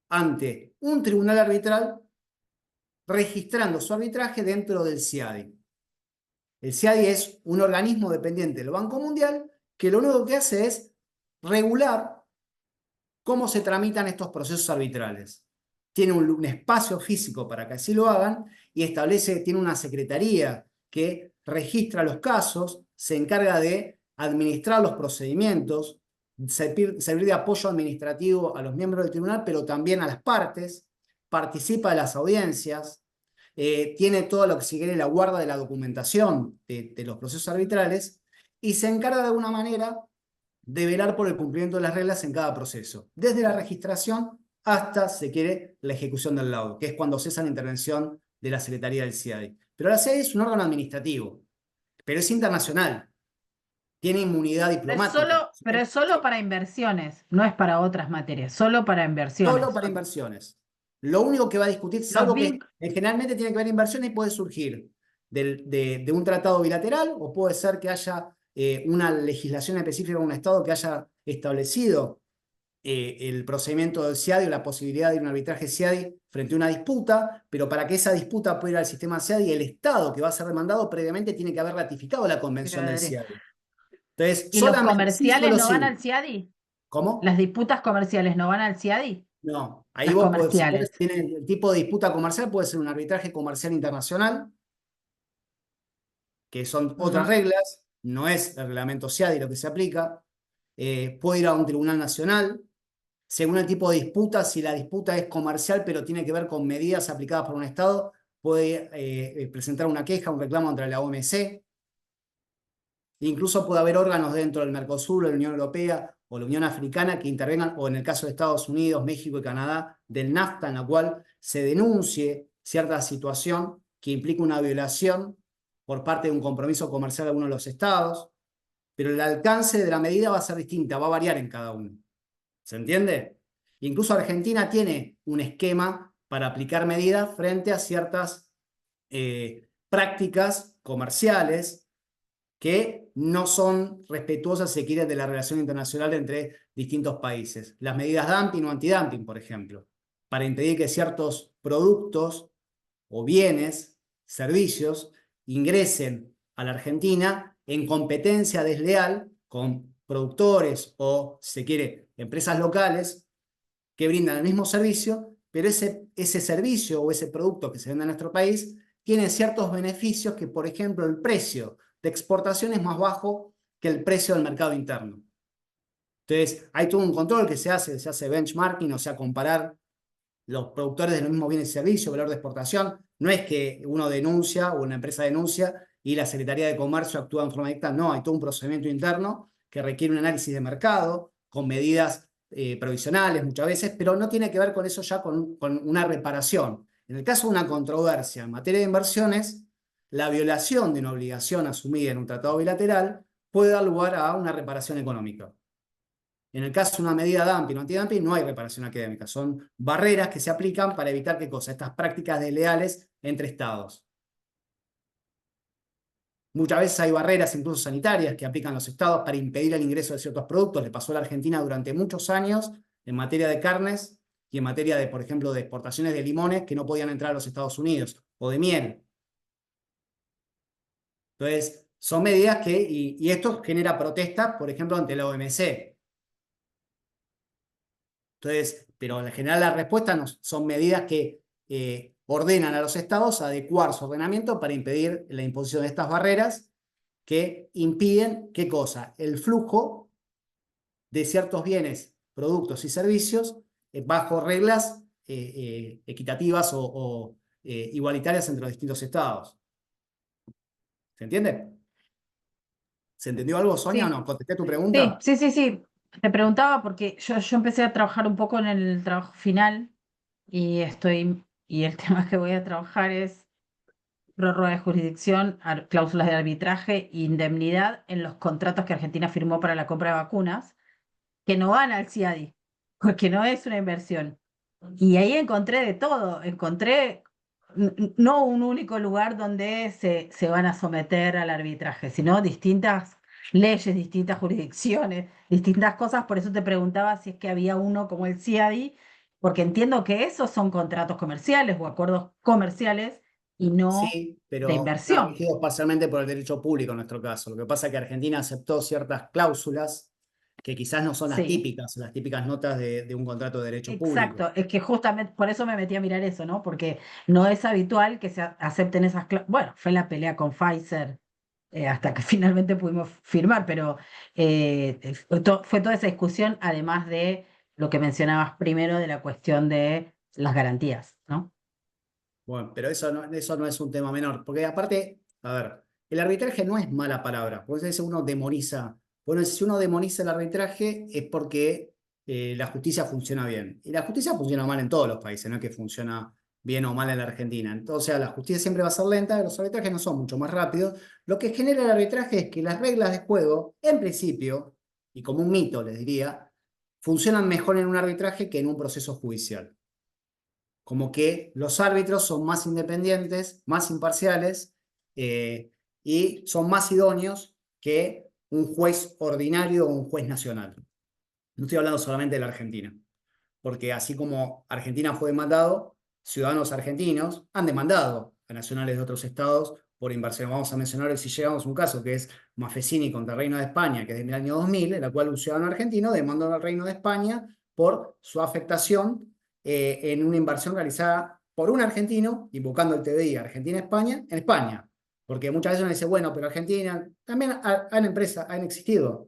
ante un tribunal arbitral registrando su arbitraje dentro del CIADI. El CIADI es un organismo dependiente del Banco Mundial que lo único que hace es regular cómo se tramitan estos procesos arbitrales. Tiene un espacio físico para que así lo hagan y tiene una secretaría que registra los casos, se encarga de administrar los procedimientos, servir de apoyo administrativo a los miembros del tribunal, pero también a las partes, participa de las audiencias, tiene todo lo que se quiere la guarda de la documentación de los procesos arbitrales y se encarga de alguna manera de velar por el cumplimiento de las reglas en cada proceso, desde la registración hasta, se quiere, la ejecución del laudo, que es cuando cesa la intervención de la Secretaría del CIADI. Pero la CIADI es un órgano administrativo, pero es internacional, tiene inmunidad diplomática. Pero es solo para inversiones, no es para otras materias, solo para Solo inversiones. para inversiones. Lo único que va a discutir, Los salvo que vin- generalmente tiene que ver inversiones, puede surgir de un tratado bilateral o puede ser que haya una legislación específica de un Estado que haya establecido el procedimiento del CIADI o la posibilidad de un arbitraje CIADI frente a una disputa, pero para que esa disputa pueda ir al sistema CIADI, el Estado que va a ser demandado previamente tiene que haber ratificado la convención del CIADI. Entonces, ¿Y los solamente, sí, comerciales solo no van sí. al CIADI? ¿Cómo? ¿Las disputas comerciales no van al CIADI? No, ahí las vos podés, si comerciales. ustedes tienen el tipo de disputa comercial, puede ser un arbitraje comercial internacional, que son otras Ujú. reglas, no es el reglamento SIADI lo que se aplica. Puede ir a un tribunal nacional, según el tipo de disputa, si la disputa es comercial, pero tiene que ver con medidas aplicadas por un Estado, puede presentar una queja, un reclamo contra la OMC. Incluso puede haber órganos dentro del Mercosur, o la Unión Europea o la Unión Africana que intervengan, o en el caso de Estados Unidos, México y Canadá, del NAFTA, en la cual se denuncie cierta situación que implica una violación por parte de un compromiso comercial de alguno de los estados, pero el alcance de la medida va a ser distinta, va a variar en cada uno. ¿Se entiende? Incluso Argentina tiene un esquema para aplicar medidas frente a ciertas prácticas comerciales que no son respetuosas, si se quiere, de la relación internacional entre distintos países. Las medidas dumping o antidumping, por ejemplo, para impedir que ciertos productos o bienes, servicios, ingresen a la Argentina en competencia desleal con productores o, si se quiere, empresas locales que brindan el mismo servicio, pero ese servicio o ese producto que se vende en nuestro país tiene ciertos beneficios que, por ejemplo, el precio de exportación es más bajo que el precio del mercado interno. Entonces, hay todo un control que se hace benchmarking, o sea, comparar los productores de los mismos bienes y servicios, valor de exportación. No es que uno denuncia o una empresa denuncia y la Secretaría de Comercio actúa en forma directa. No, hay todo un procedimiento interno que requiere un análisis de mercado con medidas provisionales muchas veces, pero no tiene que ver con eso ya con una reparación. En el caso de una controversia en materia de inversiones, la violación de una obligación asumida en un tratado bilateral puede dar lugar a una reparación económica. En el caso de una medida dumping o antidumping, no hay reparación académica. Son barreras que se aplican para evitar qué cosa, estas prácticas desleales entre estados. Muchas veces hay barreras, incluso sanitarias, que aplican los estados para impedir el ingreso de ciertos productos. Le pasó a la Argentina durante muchos años en materia de carnes y en materia de, por ejemplo, de exportaciones de limones que no podían entrar a los Estados Unidos, o de miel. Entonces, son medidas que, y esto genera protestas, por ejemplo, ante la OMC. Entonces, pero en general la respuesta no, son medidas que ordenan a los estados a adecuar su ordenamiento para impedir la imposición de estas barreras que impiden, ¿qué cosa? El flujo de ciertos bienes, productos y servicios bajo reglas equitativas o igualitarias entre los distintos estados. ¿Se entiende? ¿Se entendió algo, Sonia, o Sí, no? ¿Contesté tu sí, pregunta? sí, sí, sí. Te preguntaba porque yo empecé a trabajar un poco en el trabajo final y el tema que voy a trabajar es prórroga de jurisdicción, cláusulas de arbitraje e indemnidad en los contratos que Argentina firmó para la compra de vacunas, que no van al CIADI, porque no es una inversión. Y ahí encontré de todo, encontré no un único lugar donde se van a someter al arbitraje, sino distintas leyes, distintas jurisdicciones, distintas cosas. Por eso te preguntaba si es que había uno como el CIADI, porque entiendo que esos son contratos comerciales o acuerdos comerciales y no Sí, de pero están inversión. regidos parcialmente por el derecho público en nuestro caso. Lo que pasa es que Argentina aceptó ciertas cláusulas que quizás no son Sí. las típicas notas de un contrato de derecho público. Exacto, es que justamente por eso me metí a mirar eso, ¿no? Porque no es habitual que se acepten esas Bueno, fue la pelea con Pfizer hasta que finalmente pudimos firmar, pero fue toda esa discusión, además de lo que mencionabas primero de la cuestión de las garantías, ¿no? Bueno, pero eso no es un tema menor, porque aparte, a ver, el arbitraje no es mala palabra, porque a veces uno demoniza. Bueno, si uno demoniza el arbitraje es porque la justicia funciona bien. Y la justicia funciona mal en todos los países, no es que funciona bien o mal en la Argentina. Entonces, la justicia siempre va a ser lenta, los arbitrajes no son mucho más rápidos. Lo que genera el arbitraje es que las reglas de juego, en principio, y como un mito les diría, funcionan mejor en un arbitraje que en un proceso judicial, como que los árbitros son más independientes, más imparciales y son más idóneos que un juez ordinario o un juez nacional. No estoy hablando solamente de la Argentina, porque así como Argentina fue demandado, ciudadanos argentinos han demandado a nacionales de otros estados por inversión. Vamos a mencionar, si llegamos a un caso que es Mafecini contra el Reino de España, que es del año 2000, en la cual un ciudadano argentino demandó al Reino de España por su afectación en una inversión realizada por un argentino, invocando el TDI Argentina-España, en España. Porque muchas veces uno dice, bueno, pero Argentina, también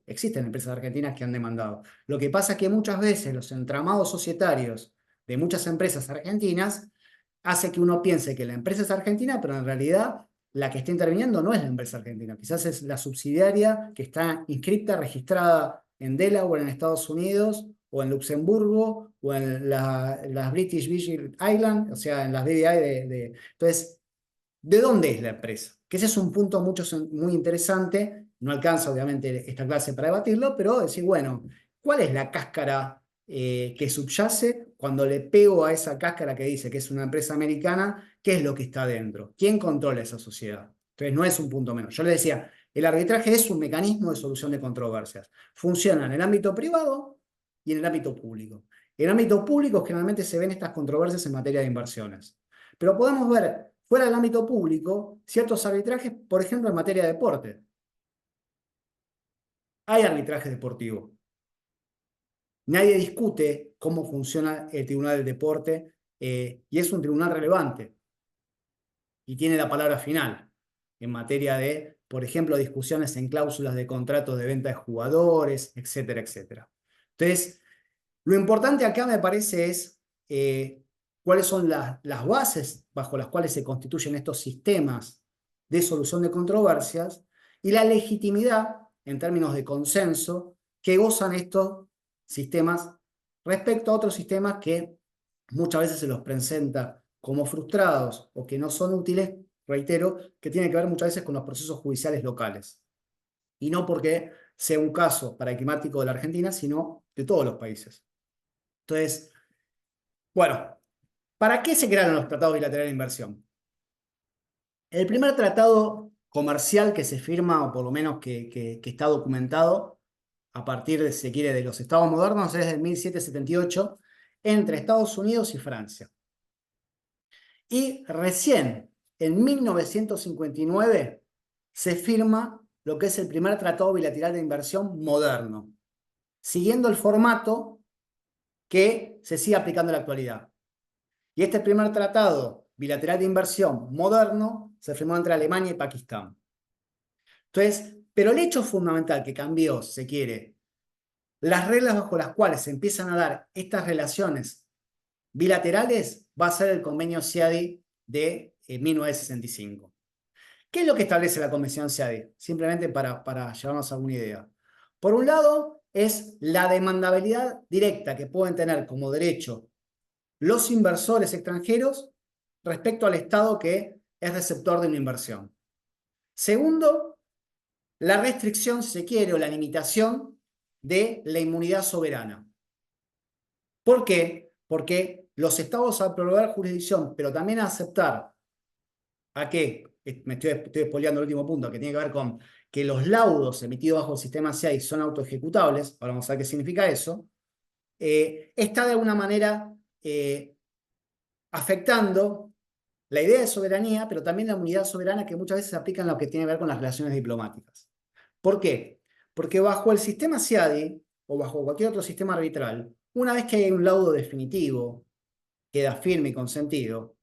existen empresas argentinas que han demandado. Lo que pasa es que muchas veces los entramados societarios de muchas empresas argentinas hace que uno piense que la empresa es argentina, pero en realidad la que está interviniendo no es la empresa argentina, quizás es la subsidiaria que está inscripta, registrada en Delaware, en Estados Unidos, o en Luxemburgo, o en las British Virgin Islands, o sea, en las BVI Entonces, ¿de dónde es la empresa? Que ese es un punto muy interesante, no alcanza obviamente esta clase para debatirlo, pero decir, bueno, ¿cuál es la cáscara que subyace cuando le pego a esa cáscara que dice que es una empresa americana? ¿Qué es lo que está dentro? ¿Quién controla esa sociedad? Entonces no es un punto menos. Yo le decía, el arbitraje es un mecanismo de solución de controversias. Funciona en el ámbito privado y en el ámbito público. En el ámbito público generalmente se ven estas controversias en materia de inversiones. Pero podemos ver fuera del ámbito público ciertos arbitrajes, por ejemplo, en materia de deporte. Hay arbitraje deportivo. Nadie discute cómo funciona el Tribunal del Deporte y es un tribunal relevante y tiene la palabra final en materia de, por ejemplo, discusiones en cláusulas de contratos de venta de jugadores, etcétera, etcétera. Entonces, lo importante acá me parece es cuáles son las bases bajo las cuales se constituyen estos sistemas de solución de controversias y la legitimidad en términos de consenso que gozan estos sistemas respecto a otros sistemas que muchas veces se los presenta como frustrados o que no son útiles, reitero, que tiene que ver muchas veces con los procesos judiciales locales. Y no porque sea un caso paradigmático de la Argentina, sino de todos los países. Entonces, bueno, ¿para qué se crearon los tratados bilaterales de inversión? El primer tratado comercial que se firma, o por lo menos que está documentado, a partir de, si se quiere, de los estados modernos, es de 1778, entre Estados Unidos y Francia. Y recién, en 1959, se firma lo que es el primer tratado bilateral de inversión moderno, siguiendo el formato que se sigue aplicando en la actualidad. Y este primer tratado bilateral de inversión moderno se firmó entre Alemania y Pakistán. Entonces, pero el hecho fundamental que cambió, si se quiere, las reglas bajo las cuales se empiezan a dar estas relaciones bilaterales, va a ser el convenio CIADI de 1965. ¿Qué es lo que establece la Convención CIADI? Simplemente para llevarnos a alguna idea. Por un lado, es la demandabilidad directa que pueden tener como derecho los inversores extranjeros respecto al Estado que es receptor de una inversión. Segundo, la restricción, si se quiere, o la limitación de la inmunidad soberana. ¿Por qué? Porque los estados al proveer jurisdicción, pero también a aceptar a qué, me estoy spoileando el último punto, que tiene que ver con que los laudos emitidos bajo el sistema CIAI son autoejecutables, ahora vamos a ver qué significa eso, está de alguna manera afectando la idea de soberanía, pero también la unidad soberana que muchas veces se aplica en lo que tiene que ver con las relaciones diplomáticas. ¿Por qué? Porque bajo el sistema CIADI o bajo cualquier otro sistema arbitral, una vez que hay un laudo definitivo, queda firme y consentido,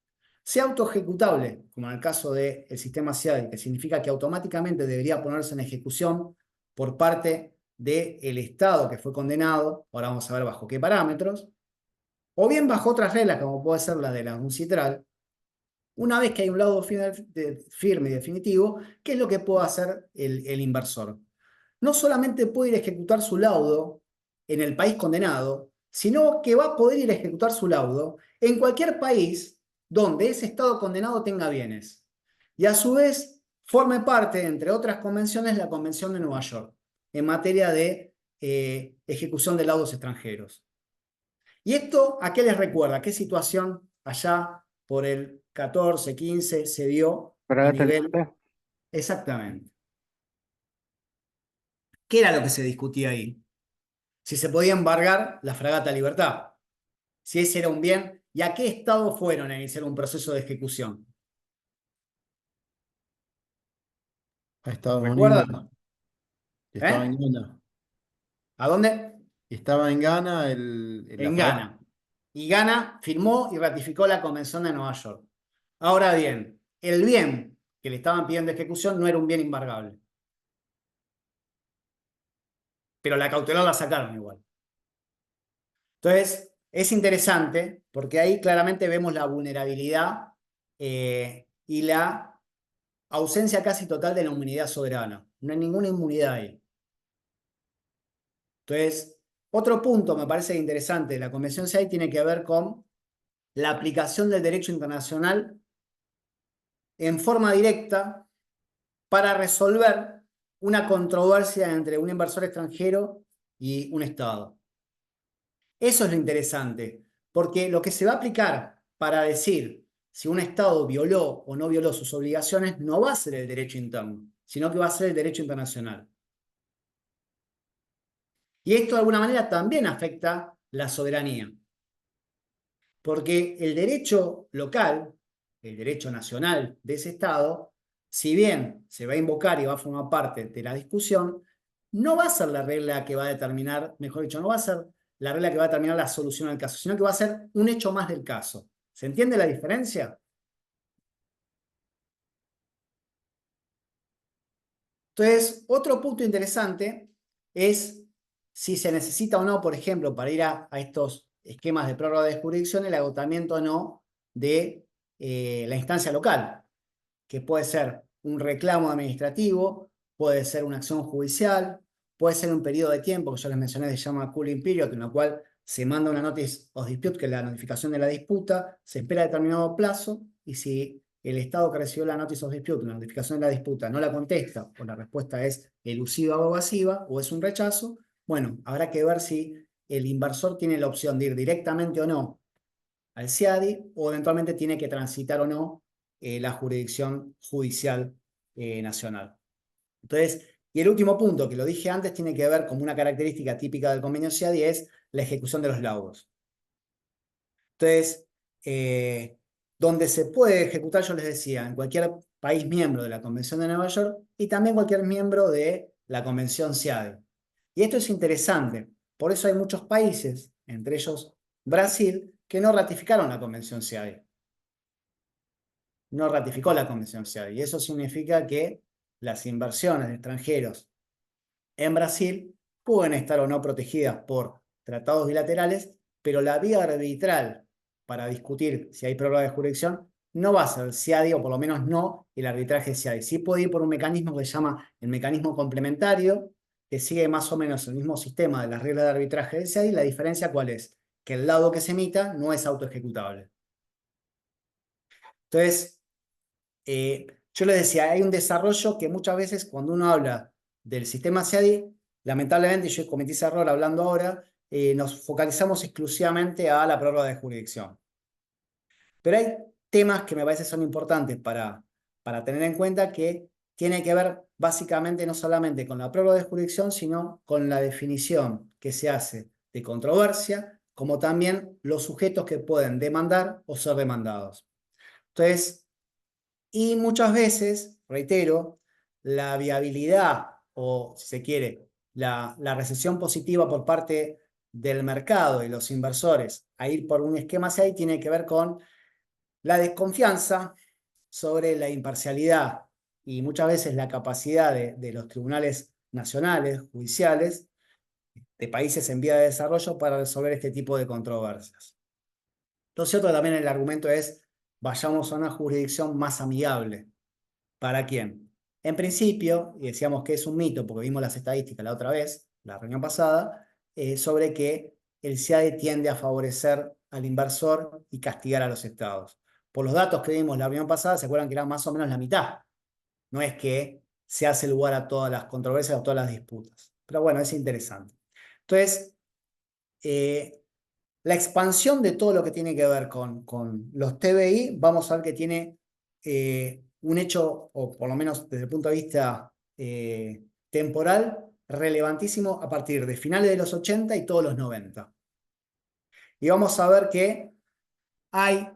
sea autoejecutable, como en el caso del sistema CIADI, que significa que automáticamente debería ponerse en ejecución por parte del Estado que fue condenado, ahora vamos a ver bajo qué parámetros, o bien bajo otras reglas, como puede ser la de la UNCITRAL, una vez que hay un laudo firme y definitivo, ¿qué es lo que puede hacer el inversor? No solamente puede ir a ejecutar su laudo en el país condenado, sino que va a poder ir a ejecutar su laudo en cualquier país donde ese estado condenado tenga bienes. Y a su vez forme parte, entre otras convenciones, la Convención de Nueva York, en materia de ejecución de laudos extranjeros. ¿Y esto a qué les recuerda? ¿Qué situación allá por el 14, 15 se dio a Fragata nivel? Libertad. Exactamente. ¿Qué era lo que se discutía ahí? Si se podía embargar la fragata Libertad, si ese era un bien, y a qué estado fueron a iniciar un proceso de ejecución. A Estados Unidos, ¿Recuerdan? que estaba ¿Eh? en guerra. ¿A dónde? Estaba en Ghana la en favela. Ghana. Y Ghana firmó y ratificó la Convención de Nueva York. Ahora bien, el bien que le estaban pidiendo ejecución no era un bien embargable, pero la cautelar la sacaron igual. Entonces, es interesante porque ahí claramente vemos la vulnerabilidad y la ausencia casi total de la inmunidad soberana. No hay ninguna inmunidad ahí. Entonces, otro punto me parece interesante de la Convención 6 tiene que ver con la aplicación del derecho internacional en forma directa para resolver una controversia entre un inversor extranjero y un Estado. Eso es lo interesante, porque lo que se va a aplicar para decir si un Estado violó o no violó sus obligaciones no va a ser el derecho interno, sino que va a ser el derecho internacional. Y esto de alguna manera también afecta la soberanía, porque el derecho local, el derecho nacional de ese Estado, si bien se va a invocar y va a formar parte de la discusión, no va a ser la regla que va a determinar, mejor dicho, no va a ser la regla que va a determinar la solución al caso, sino que va a ser un hecho más del caso. ¿Se entiende la diferencia? Entonces, otro punto interesante es si se necesita o no, por ejemplo, para ir a estos esquemas de prórroga de jurisdicción, el agotamiento o no de la instancia local, que puede ser un reclamo administrativo, puede ser una acción judicial, puede ser un periodo de tiempo, que yo les mencioné, se llama cooling period, en el cual se manda una notice of dispute, que es la notificación de la disputa, se espera determinado plazo, y si el Estado que recibió la notice of dispute, la notificación de la disputa, no la contesta, o la respuesta es elusiva o evasiva, o es un rechazo, bueno, habrá que ver si el inversor tiene la opción de ir directamente o no al CIADI, o eventualmente tiene que transitar o no la jurisdicción judicial nacional. Entonces, y el último punto, que lo dije antes, tiene que ver como una característica típica del convenio CIADI, es la ejecución de los laudos. Entonces, donde se puede ejecutar, yo les decía, en cualquier país miembro de la Convención de Nueva York y también cualquier miembro de la Convención CIADI. Y esto es interesante, por eso hay muchos países, entre ellos Brasil, que no ratificaron la Convención CIADI. No ratificó la Convención CIADI. Y eso significa que las inversiones de extranjeros en Brasil pueden estar o no protegidas por tratados bilaterales, pero la vía arbitral para discutir si hay prórroga de jurisdicción no va a ser CIADI, o por lo menos no el arbitraje CIADI. Sí puede ir por un mecanismo que se llama el mecanismo complementario, que sigue más o menos el mismo sistema de las reglas de arbitraje del CIADI. La diferencia, ¿cuál es? Que el laudo que se emita no es autoejecutable. Entonces, yo les decía, hay un desarrollo que muchas veces cuando uno habla del sistema CIADI, lamentablemente, yo cometí ese error hablando ahora, nos focalizamos exclusivamente a la prórroga de jurisdicción. Pero hay temas que me parece son importantes para tener en cuenta, que tienen que ver básicamente no solamente con la prórroga de jurisdicción, sino con la definición que se hace de controversia, como también los sujetos que pueden demandar o ser demandados. Entonces, y muchas veces, reitero, la viabilidad o, si se quiere, la recepción positiva por parte del mercado y los inversores a ir por un esquema así tiene que ver con la desconfianza sobre la imparcialidad y muchas veces la capacidad de los tribunales nacionales, judiciales, de países en vía de desarrollo para resolver este tipo de controversias. Lo cierto también el argumento es, vayamos a una jurisdicción más amigable. ¿Para quién? En principio, y decíamos que es un mito, porque vimos las estadísticas la otra vez, la reunión pasada, sobre que el CIADI tiende a favorecer al inversor y castigar a los estados. Por los datos que vimos la reunión pasada, se acuerdan que era más o menos la mitad. No es que se hace lugar a todas las controversias o todas las disputas. Pero bueno, es interesante. Entonces, la expansión de todo lo que tiene que ver con los TBI, vamos a ver que tiene un hecho, o por lo menos desde el punto de vista temporal, relevantísimo a partir de finales de los 80 y todos los 90. Y vamos a ver que hay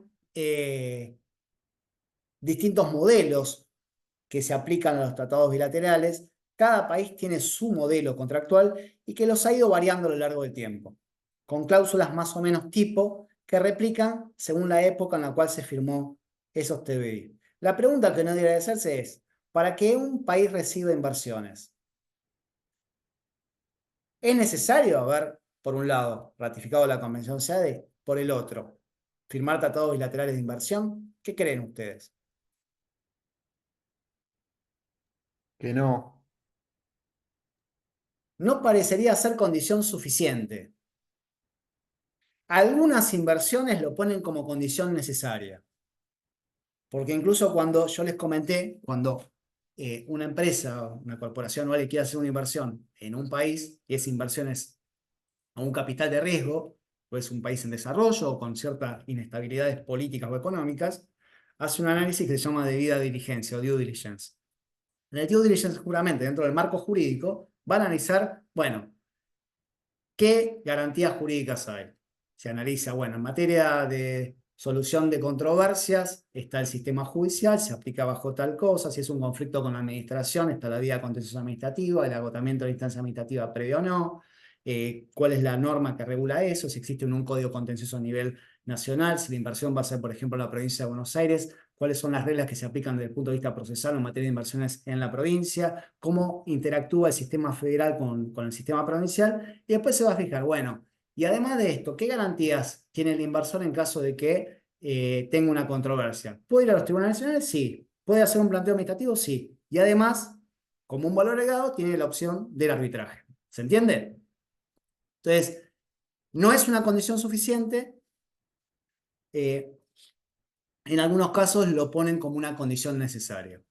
distintos modelos que se aplican a los tratados bilaterales, cada país tiene su modelo contractual y que los ha ido variando a lo largo del tiempo, con cláusulas más o menos tipo que replican según la época en la cual se firmó esos TBI. La pregunta que no debería hacerse es, ¿para qué un país reciba inversiones? ¿Es necesario haber, por un lado, ratificado la Convención SEADE, por el otro, firmar tratados bilaterales de inversión? ¿Qué creen ustedes? Que no. No parecería ser condición suficiente. Algunas inversiones lo ponen como condición necesaria. Porque incluso cuando yo les comenté, cuando una empresa, una corporación o alguien quiere hacer una inversión en un país, y esa inversión es a un capital de riesgo, o es un país en desarrollo o con ciertas inestabilidades políticas o económicas, hace un análisis que se llama debida diligencia o due diligence. En el due diligence, seguramente, dentro del marco jurídico, va a analizar, bueno, ¿qué garantías jurídicas hay? Se analiza, bueno, en materia de solución de controversias, está el sistema judicial, se aplica bajo tal cosa, si es un conflicto con la administración, está la vía contenciosa administrativa, el agotamiento de la instancia administrativa previa o no, cuál es la norma que regula eso, si existe un código contencioso a nivel nacional, si la inversión va a ser, por ejemplo, en la provincia de Buenos Aires, cuáles son las reglas que se aplican desde el punto de vista procesal en materia de inversiones en la provincia, cómo interactúa el sistema federal con el sistema provincial, y después se va a fijar, bueno, y además de esto, ¿qué garantías tiene el inversor en caso de que tenga una controversia? ¿Puede ir a los tribunales nacionales? Sí. ¿Puede hacer un planteo administrativo? Sí. Y además, como un valor agregado, tiene la opción del arbitraje. ¿Se entiende? Entonces, no es una condición suficiente. En algunos casos lo ponen como una condición necesaria.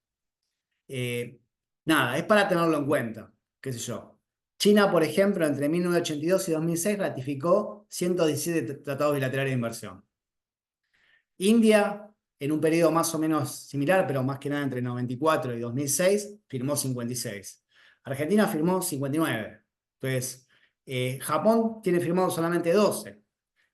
Nada, es para tenerlo en cuenta, qué sé yo. China, por ejemplo, entre 1982 y 2006 ratificó 117 tratados bilaterales de inversión. India, en un periodo más o menos similar, pero más que nada entre 94 y 2006, firmó 56. Argentina firmó 59. Entonces, Japón tiene firmado solamente 12.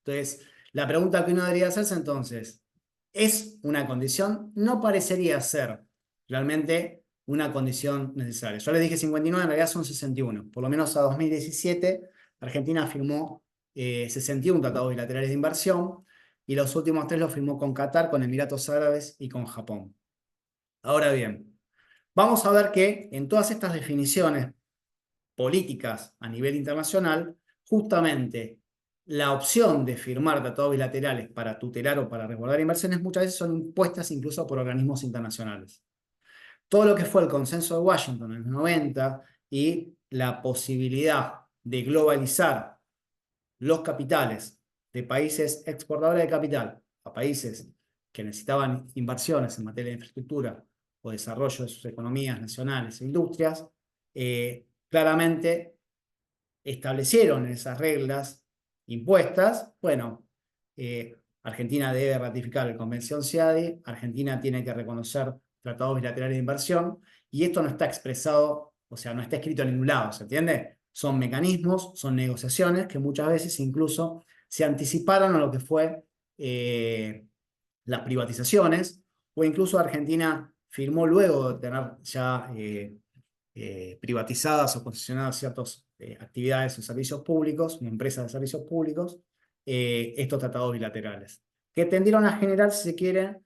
Entonces, la pregunta que uno debería hacerse entonces, ¿es una condición? No parecería ser realmente una condición necesaria. Yo les dije 59, en realidad son 61. Por lo menos a 2017, Argentina firmó 61 tratados bilaterales de inversión y los últimos 3 los firmó con Qatar, con Emiratos Árabes y con Japón. Ahora bien, vamos a ver que en todas estas definiciones políticas a nivel internacional, justamente la opción de firmar tratados bilaterales para tutelar o para resguardar inversiones muchas veces son impuestas incluso por organismos internacionales. Todo lo que fue el consenso de Washington en los 90 y la posibilidad de globalizar los capitales de países exportadores de capital a países que necesitaban inversiones en materia de infraestructura o desarrollo de sus economías nacionales e industrias, claramente establecieron esas reglas impuestas. Bueno, Argentina debe ratificar la Convención SEADE, Argentina tiene que reconocer tratados bilaterales de inversión, y esto no está expresado, o sea, no está escrito en ningún lado, ¿se entiende? Son mecanismos, son negociaciones que muchas veces incluso se anticiparon a lo que fue las privatizaciones, o incluso Argentina firmó luego de tener ya privatizadas o concesionadas ciertas actividades o servicios públicos, empresas de servicios públicos, estos tratados bilaterales, que tendieron a generar, si se quiere,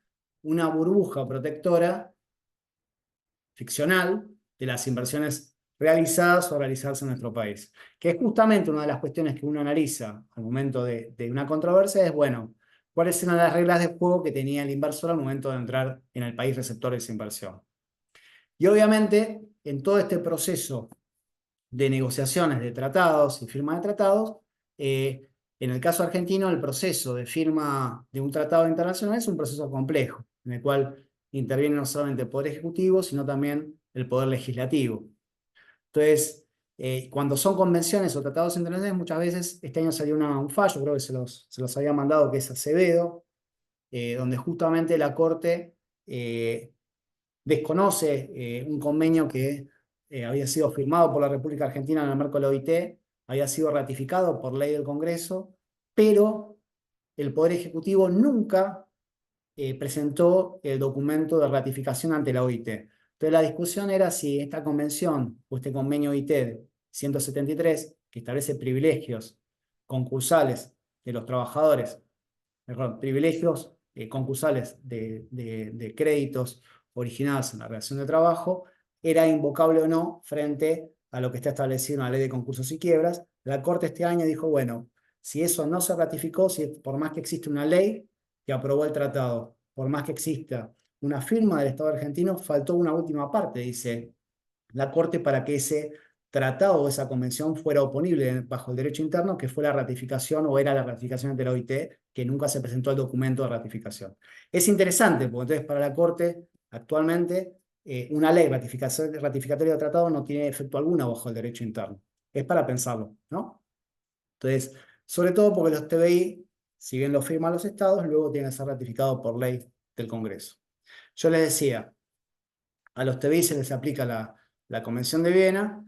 una burbuja protectora ficcional de las inversiones realizadas o realizarse en nuestro país. Que es justamente una de las cuestiones que uno analiza al momento de una controversia, es, bueno, cuáles eran las reglas de juego que tenía el inversor al momento de entrar en el país receptor de esa inversión. Y obviamente, en todo este proceso de negociaciones de tratados y firma de tratados, en el caso argentino, el proceso de firma de un tratado internacional es un proceso complejo, en el cual interviene no solamente el Poder Ejecutivo, sino también el Poder Legislativo. Entonces, cuando son convenciones o tratados internacionales, muchas veces, este año salió un fallo, creo que se los había mandado, que es Acevedo, donde justamente la Corte desconoce un convenio que había sido firmado por la República Argentina en el marco de la OIT, había sido ratificado por ley del Congreso, pero el Poder Ejecutivo nunca presentó el documento de ratificación ante la OIT. Entonces la discusión era si esta convención o este convenio ITED 173, que establece privilegios concursales de los trabajadores, perdón, privilegios concursales de créditos originados en la relación de trabajo, era invocable o no frente a lo que está establecido en la ley de concursos y quiebras. La Corte este año dijo, bueno, si eso no se ratificó, si por más que existe una ley que aprobó el tratado, por más que exista una firma del Estado argentino, faltó una última parte, dice la Corte, para que ese tratado o esa convención fuera oponible bajo el derecho interno, que fue la ratificación o era la ratificación ante la OIT, que nunca se presentó el documento de ratificación. Es interesante, porque entonces para la Corte actualmente una ley ratificatoria de tratado no tiene efecto alguno bajo el derecho interno. Es para pensarlo, ¿no? Entonces, sobre todo porque los TBI, si bien lo firman los estados, luego tienen que ser ratificados por ley del Congreso. Yo les decía, a los TBI se les aplica la Convención de Viena,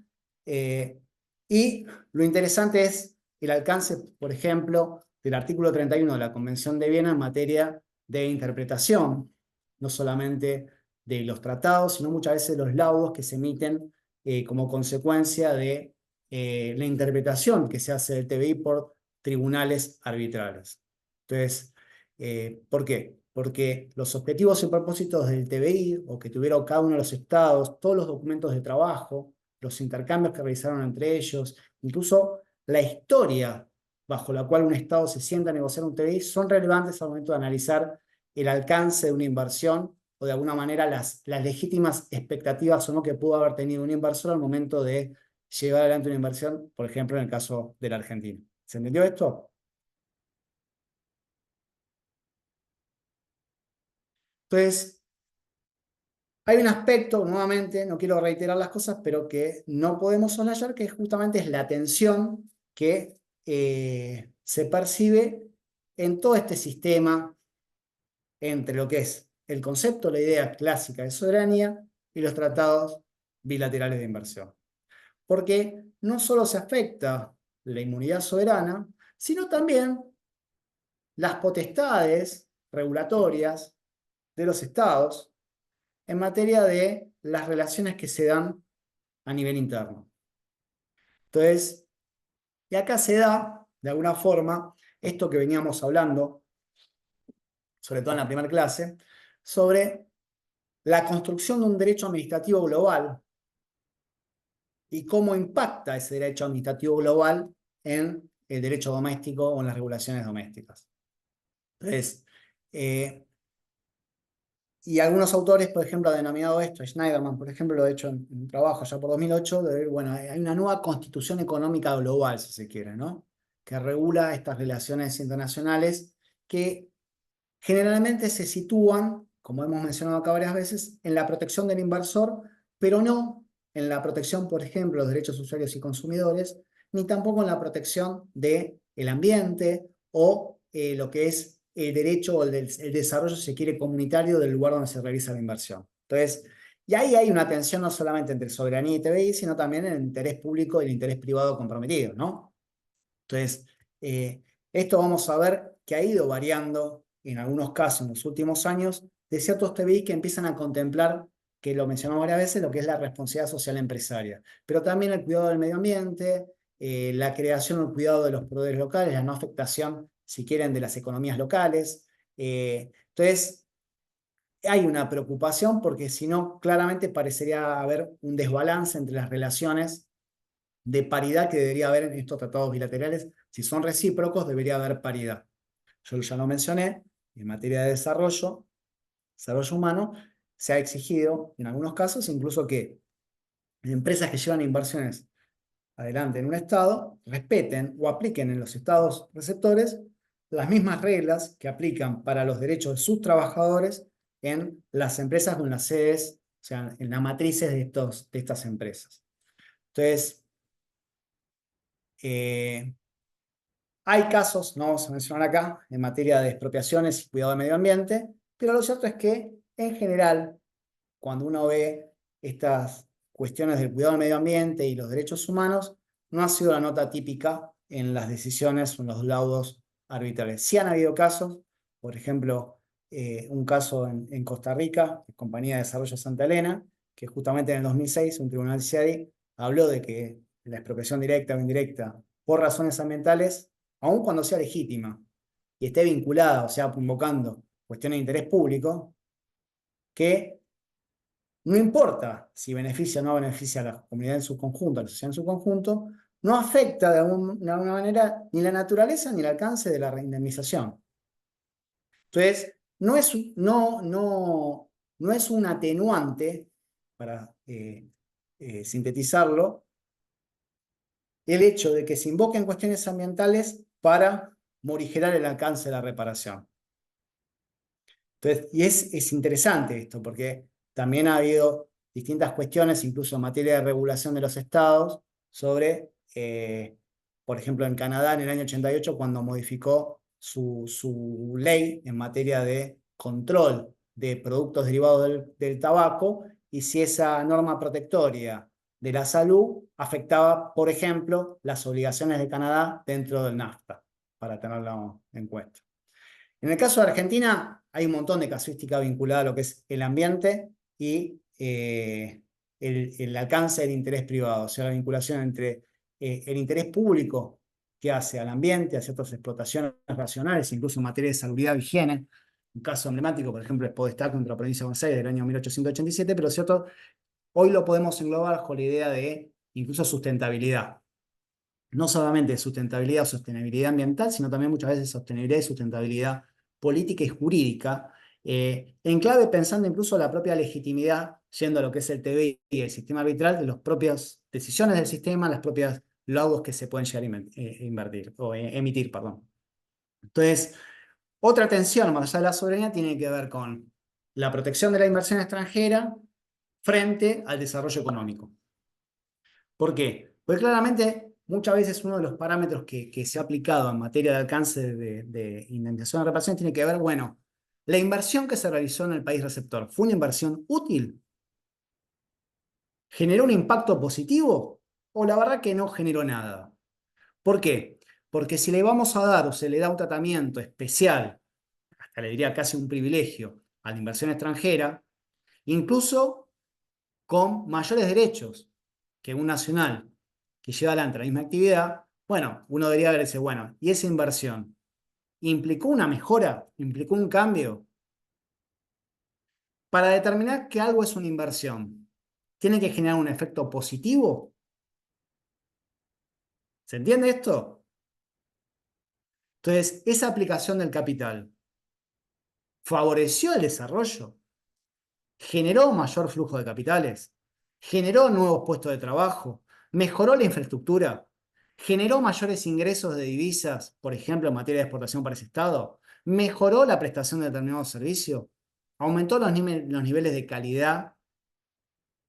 y lo interesante es el alcance, por ejemplo, del artículo 31 de la Convención de Viena en materia de interpretación, no solamente de los tratados, sino muchas veces los laudos que se emiten como consecuencia de la interpretación que se hace del TBI por tribunales arbitrales. Entonces, ¿por qué? Porque los objetivos y propósitos del TBI, o que tuvieron cada uno de los estados, todos los documentos de trabajo, los intercambios que realizaron entre ellos, incluso la historia bajo la cual un estado se sienta a negociar un TBI, son relevantes al momento de analizar el alcance de una inversión o de alguna manera las legítimas expectativas o no que pudo haber tenido un inversor al momento de llevar adelante una inversión, por ejemplo, en el caso de la Argentina. ¿Se entendió esto? Entonces, hay un aspecto, nuevamente, no quiero reiterar las cosas, pero que no podemos soslayar, que justamente es la tensión que se percibe en todo este sistema entre lo que es el concepto, la idea clásica de soberanía y los tratados bilaterales de inversión. Porque no solo se afecta la inmunidad soberana, sino también las potestades regulatorias de los estados en materia de las relaciones que se dan a nivel interno. Entonces, y acá se da, de alguna forma, esto que veníamos hablando, sobre todo en la primera clase, sobre la construcción de un derecho administrativo global y cómo impacta ese derecho administrativo global en el derecho doméstico o en las regulaciones domésticas. Entonces, y algunos autores, por ejemplo, han denominado esto, Schneiderman, por ejemplo, lo ha hecho en un trabajo ya por 2008, de ver, bueno, hay una nueva constitución económica global, si se quiere, ¿no? Que regula estas relaciones internacionales que generalmente se sitúan, como hemos mencionado acá varias veces, en la protección del inversor, pero no en la protección, por ejemplo, de los derechos de usuarios y consumidores, ni tampoco en la protección del ambiente o lo que es el derecho o el desarrollo, si se quiere, comunitario del lugar donde se realiza la inversión. Entonces, y ahí hay una tensión no solamente entre soberanía y TBI, sino también en el interés público y el interés privado comprometido, ¿no? Entonces, esto vamos a ver que ha ido variando en algunos casos en los últimos años de ciertos TBI que empiezan a contemplar, que lo mencionamos varias veces, lo que es la responsabilidad social empresaria, pero también el cuidado del medio ambiente, la creación o el cuidado de los proveedores locales, la no afectación, si quieren, de las economías locales. Entonces, hay una preocupación porque si no, claramente parecería haber un desbalance entre las relaciones de paridad que debería haber en estos tratados bilaterales. Si son recíprocos, debería haber paridad. Yo ya lo mencioné, en materia de desarrollo humano, se ha exigido en algunos casos incluso que empresas que llevan inversiones adelante en un estado respeten o apliquen en los estados receptores las mismas reglas que aplican para los derechos de sus trabajadores en las empresas con las sedes, o sea, en las matrices de estas empresas. Entonces, hay casos, no vamos a mencionar acá, en materia de expropiaciones y cuidado del medio ambiente, pero lo cierto es que, en general, cuando uno ve estas cuestiones del cuidado del medio ambiente y los derechos humanos, no ha sido la nota típica en las decisiones o en los laudos arbitrales. Sí han habido casos, por ejemplo, un caso en Costa Rica, Compañía de Desarrollo Santa Elena, que justamente en el 2006 un tribunal CIADI habló de que la expropiación directa o indirecta por razones ambientales, aun cuando sea legítima y esté vinculada, o sea, invocando cuestiones de interés público, que no importa si beneficia o no beneficia a la comunidad en su conjunto, a la sociedad en su conjunto, no afecta de alguna manera ni la naturaleza ni el alcance de la reindemnización. Entonces, no es un atenuante, para sintetizarlo, el hecho de que se invoquen cuestiones ambientales para morigerar el alcance de la reparación. Entonces, y es interesante esto, porque también ha habido distintas cuestiones, incluso en materia de regulación de los estados, sobre, por ejemplo, en Canadá en el año 88, cuando modificó su ley en materia de control de productos derivados del tabaco, y si esa norma protectoria de la salud afectaba, por ejemplo, las obligaciones de Canadá dentro del NAFTA, para tenerlo en cuenta. En el caso de Argentina, hay un montón de casuística vinculada a lo que es el ambiente y el alcance del interés privado, o sea, la vinculación entre el interés público que hace al ambiente, a ciertas explotaciones racionales, incluso en materia de salubridad e higiene. Un caso emblemático, por ejemplo, es Podestá contra la provincia de Buenos Aires del año 1887, pero cierto, hoy lo podemos englobar bajo la idea de incluso sustentabilidad. No solamente sustentabilidad o sostenibilidad ambiental, sino también muchas veces sostenibilidad y sustentabilidad política y jurídica, en clave pensando incluso la propia legitimidad, yendo a lo que es el TBI y el sistema arbitral, de las propias decisiones del sistema, las propias laudos que se pueden llegar a invertir, o emitir, perdón. Entonces, otra tensión más allá de la soberanía tiene que ver con la protección de la inversión extranjera frente al desarrollo económico. ¿Por qué? Porque claramente muchas veces uno de los parámetros que se ha aplicado en materia de alcance de indemnización de reparación tiene que ver, bueno, la inversión que se realizó en el país receptor, ¿fue una inversión útil? ¿Generó un impacto positivo? ¿O la verdad que no generó nada? ¿Por qué? Porque si le vamos a dar o se le da un tratamiento especial, hasta le diría casi un privilegio, a la inversión extranjera, incluso con mayores derechos que un nacional que lleva adelante la misma actividad, bueno, uno debería verse, bueno, ¿y esa inversión implicó una mejora? ¿Implicó un cambio? Para determinar que algo es una inversión, ¿tiene que generar un efecto positivo? ¿Se entiende esto? Entonces, esa aplicación del capital favoreció el desarrollo, generó mayor flujo de capitales, generó nuevos puestos de trabajo, mejoró la infraestructura, generó mayores ingresos de divisas, por ejemplo, en materia de exportación para ese Estado, mejoró la prestación de determinados servicios, aumentó los niveles de calidad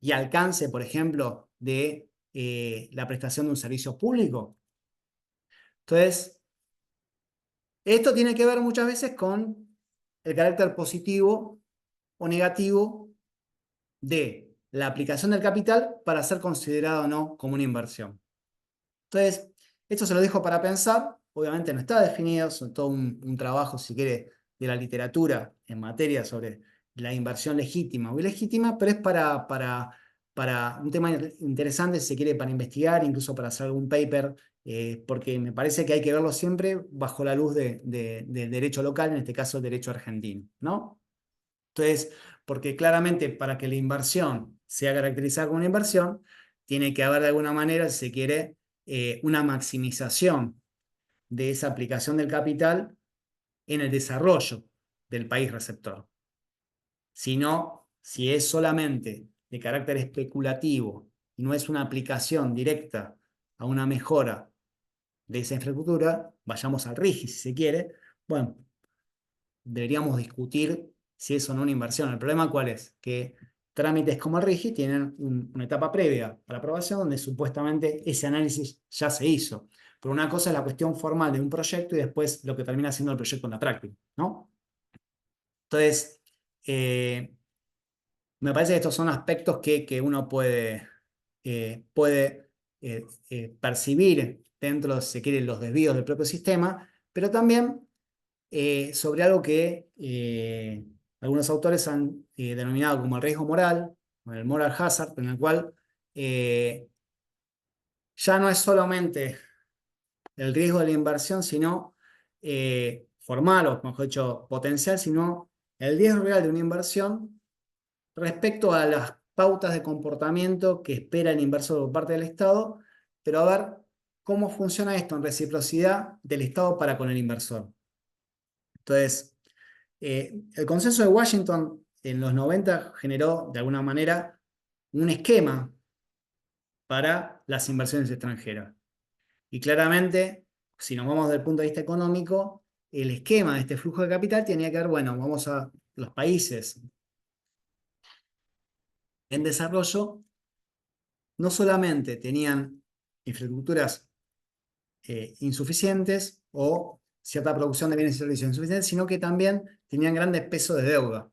y alcance, por ejemplo, de la prestación de un servicio público. Entonces, esto tiene que ver muchas veces con el carácter positivo o negativo de la aplicación del capital para ser considerado o no como una inversión. Entonces, esto se lo dejo para pensar. Obviamente no está definido, es todo un trabajo, si quiere, de la literatura en materia sobre la inversión legítima o ilegítima, pero es para un tema interesante, si se quiere, para investigar, incluso para hacer algún paper, porque me parece que hay que verlo siempre bajo la luz del derecho local, en este caso el derecho argentino, ¿no? Entonces, porque claramente para que la inversión sea caracterizada como una inversión, tiene que haber de alguna manera, si se quiere, una maximización de esa aplicación del capital en el desarrollo del país receptor. Si no, si es solamente de carácter especulativo y no es una aplicación directa a una mejora de esa infraestructura, vayamos al RIGI si se quiere, bueno, deberíamos discutir si es o no una inversión. ¿El problema cuál es? Que trámites como el RIGI tienen una etapa previa a la aprobación donde supuestamente ese análisis ya se hizo. Pero una cosa es la cuestión formal de un proyecto y después lo que termina siendo el proyecto en la práctica, ¿no? Entonces, me parece que estos son aspectos que uno puede percibir dentro, si se quiere, los desvíos del propio sistema, pero también sobre algo que algunos autores han denominado como el riesgo moral, con el moral hazard, en el cual ya no es solamente el riesgo de la inversión, sino formal, o mejor dicho, potencial, sino el riesgo real de una inversión respecto a las pautas de comportamiento que espera el inversor por parte del Estado, pero a ver cómo funciona esto en reciprocidad del Estado para con el inversor. Entonces, el consenso de Washington en los 90 generó de alguna manera un esquema para las inversiones extranjeras. Y claramente, si nos vamos desde el punto de vista económico, el esquema de este flujo de capital tenía que ver, bueno, vamos a los países en desarrollo, no solamente tenían infraestructuras insuficientes o cierta producción de bienes y servicios insuficientes, sino que también tenían grandes pesos de deuda.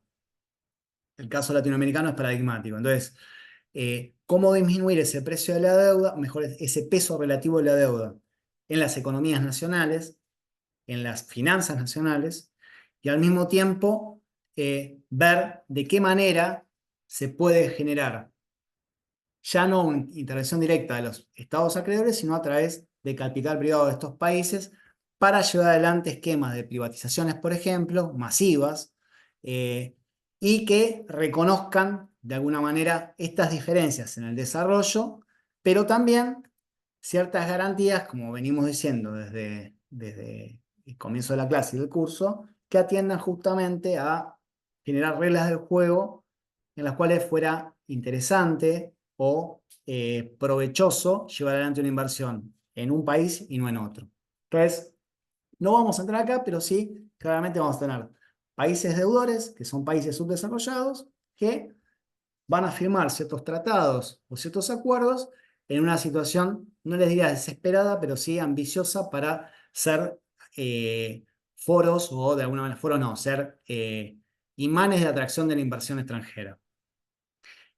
El caso latinoamericano es paradigmático. Entonces, ¿cómo disminuir ese precio de la deuda, mejor ese peso relativo de la deuda en las economías nacionales, en las finanzas nacionales, y al mismo tiempo ver de qué manera se puede generar ya no una intervención directa de los estados acreedores, sino a través de capital privado de estos países para llevar adelante esquemas de privatizaciones, por ejemplo, masivas, y que reconozcan de alguna manera estas diferencias en el desarrollo, pero también ciertas garantías, como venimos diciendo desde el comienzo de la clase y del curso, que atiendan justamente a generar reglas del juego en las cuales fuera interesante o provechoso llevar adelante una inversión en un país y no en otro. Entonces, no vamos a entrar acá, pero sí, claramente vamos a tener países deudores, que son países subdesarrollados, que van a firmar ciertos tratados o ciertos acuerdos en una situación, no les diría desesperada, pero sí ambiciosa para ser foros, o de alguna manera, foros no, ser imanes de atracción de la inversión extranjera.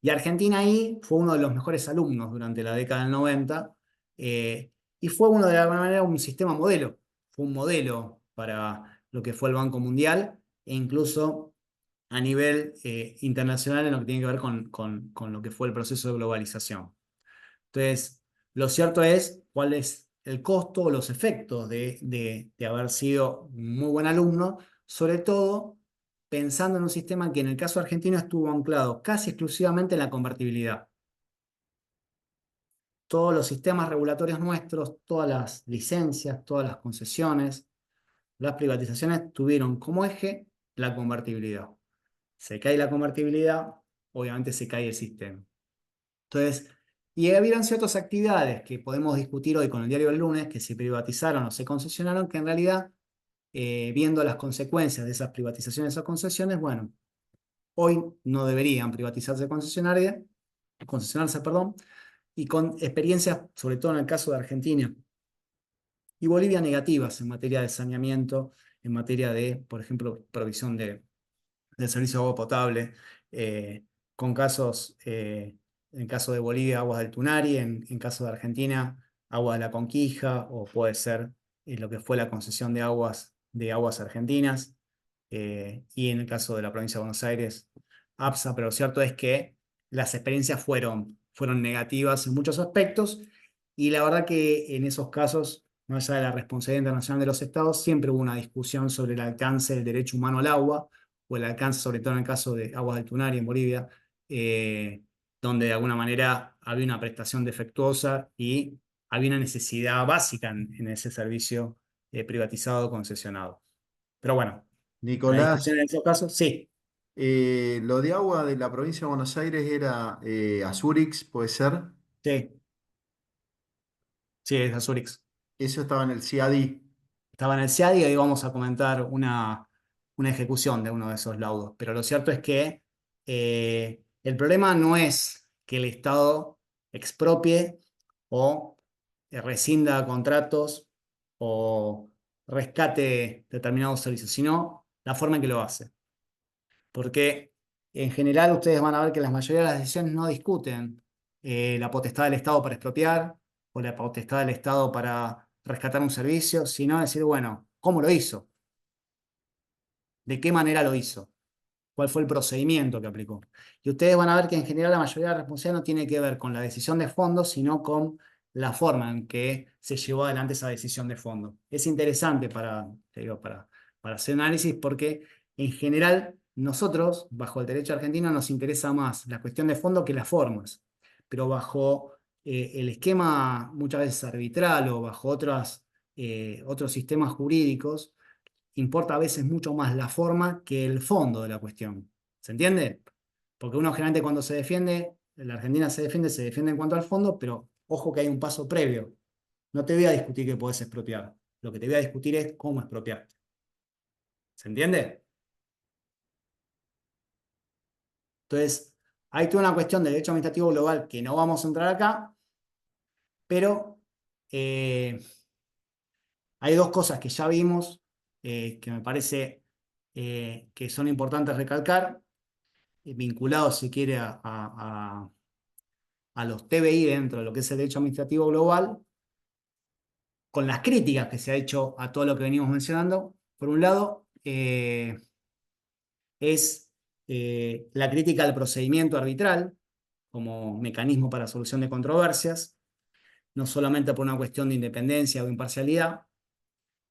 Y Argentina ahí fue uno de los mejores alumnos durante la década del 90, y fue uno de alguna manera un sistema modelo, fue un modelo para lo que fue el Banco Mundial e incluso a nivel internacional en lo que tiene que ver con lo que fue el proceso de globalización. Entonces, lo cierto es cuál es el costo o los efectos de haber sido un muy buen alumno, sobre todo pensando en un sistema que en el caso argentino estuvo anclado casi exclusivamente en la convertibilidad. Todos los sistemas regulatorios nuestros, todas las licencias, todas las concesiones, las privatizaciones tuvieron como eje la convertibilidad. Se cae la convertibilidad, obviamente se cae el sistema. Entonces, y habían ciertas actividades que podemos discutir hoy con el diario del lunes, que se privatizaron o se concesionaron, que en realidad, viendo las consecuencias de esas privatizaciones o concesiones, bueno, hoy no deberían concesionarse, perdón, y con experiencias, sobre todo en el caso de Argentina y Bolivia, negativas en materia de saneamiento, en materia de, por ejemplo, provisión del servicio de agua potable, con casos, en caso de Bolivia, aguas del Tunari, en caso de Argentina, agua de la Conquija, o puede ser lo que fue la concesión de aguas argentinas, y en el caso de la provincia de Buenos Aires, APSA, pero lo cierto es que las experiencias fueron negativas en muchos aspectos, y la verdad que en esos casos, más allá de la responsabilidad internacional de los estados, siempre hubo una discusión sobre el alcance del derecho humano al agua, o el alcance, sobre todo en el caso de aguas del Tunari en Bolivia, donde de alguna manera había una prestación defectuosa y había una necesidad básica en ese servicio privatizado o concesionado. Pero bueno, la discusión Nicolás, en esos casos, sí, lo de agua de la provincia de Buenos Aires era Azurix, ¿puede ser? sí, sí, es Azurix. Eso estaba en el CIADI. Estaba en el CIADI y ahí vamos a comentar una ejecución de uno de esos laudos. Pero lo cierto es que el problema no es que el Estado expropie o rescinda contratos o rescate determinados servicios, sino la forma en que lo hace. Porque en general ustedes van a ver que la mayoría de las decisiones no discuten la potestad del Estado para expropiar o la potestad del Estado para rescatar un servicio, sino decir, bueno, ¿cómo lo hizo? ¿De qué manera lo hizo? cuál fue el procedimiento que aplicó. Y ustedes van a ver que en general la mayoría de la responsabilidad no tiene que ver con la decisión de fondo, sino con la forma en que se llevó adelante esa decisión de fondo. Es interesante te digo, para hacer análisis porque en general nosotros, bajo el derecho argentino, nos interesa más la cuestión de fondo que las formas, pero bajo el esquema muchas veces arbitral o bajo otros sistemas jurídicos, importa a veces mucho más la forma que el fondo de la cuestión. ¿Se entiende? Porque uno generalmente cuando se defiende, la Argentina se defiende en cuanto al fondo, pero ojo que hay un paso previo. No te voy a discutir que podés expropiar. Lo que te voy a discutir es cómo expropiar. ¿Se entiende? Entonces, hay toda una cuestión de derecho administrativo global que no vamos a entrar acá, pero hay dos cosas que ya vimos que me parece que son importantes recalcar, vinculados, si quiere, a los TBI dentro de lo que es el derecho administrativo global, con las críticas que se ha hecho a todo lo que venimos mencionando. Por un lado, es la crítica al procedimiento arbitral como mecanismo para solución de controversias, no solamente por una cuestión de independencia o imparcialidad,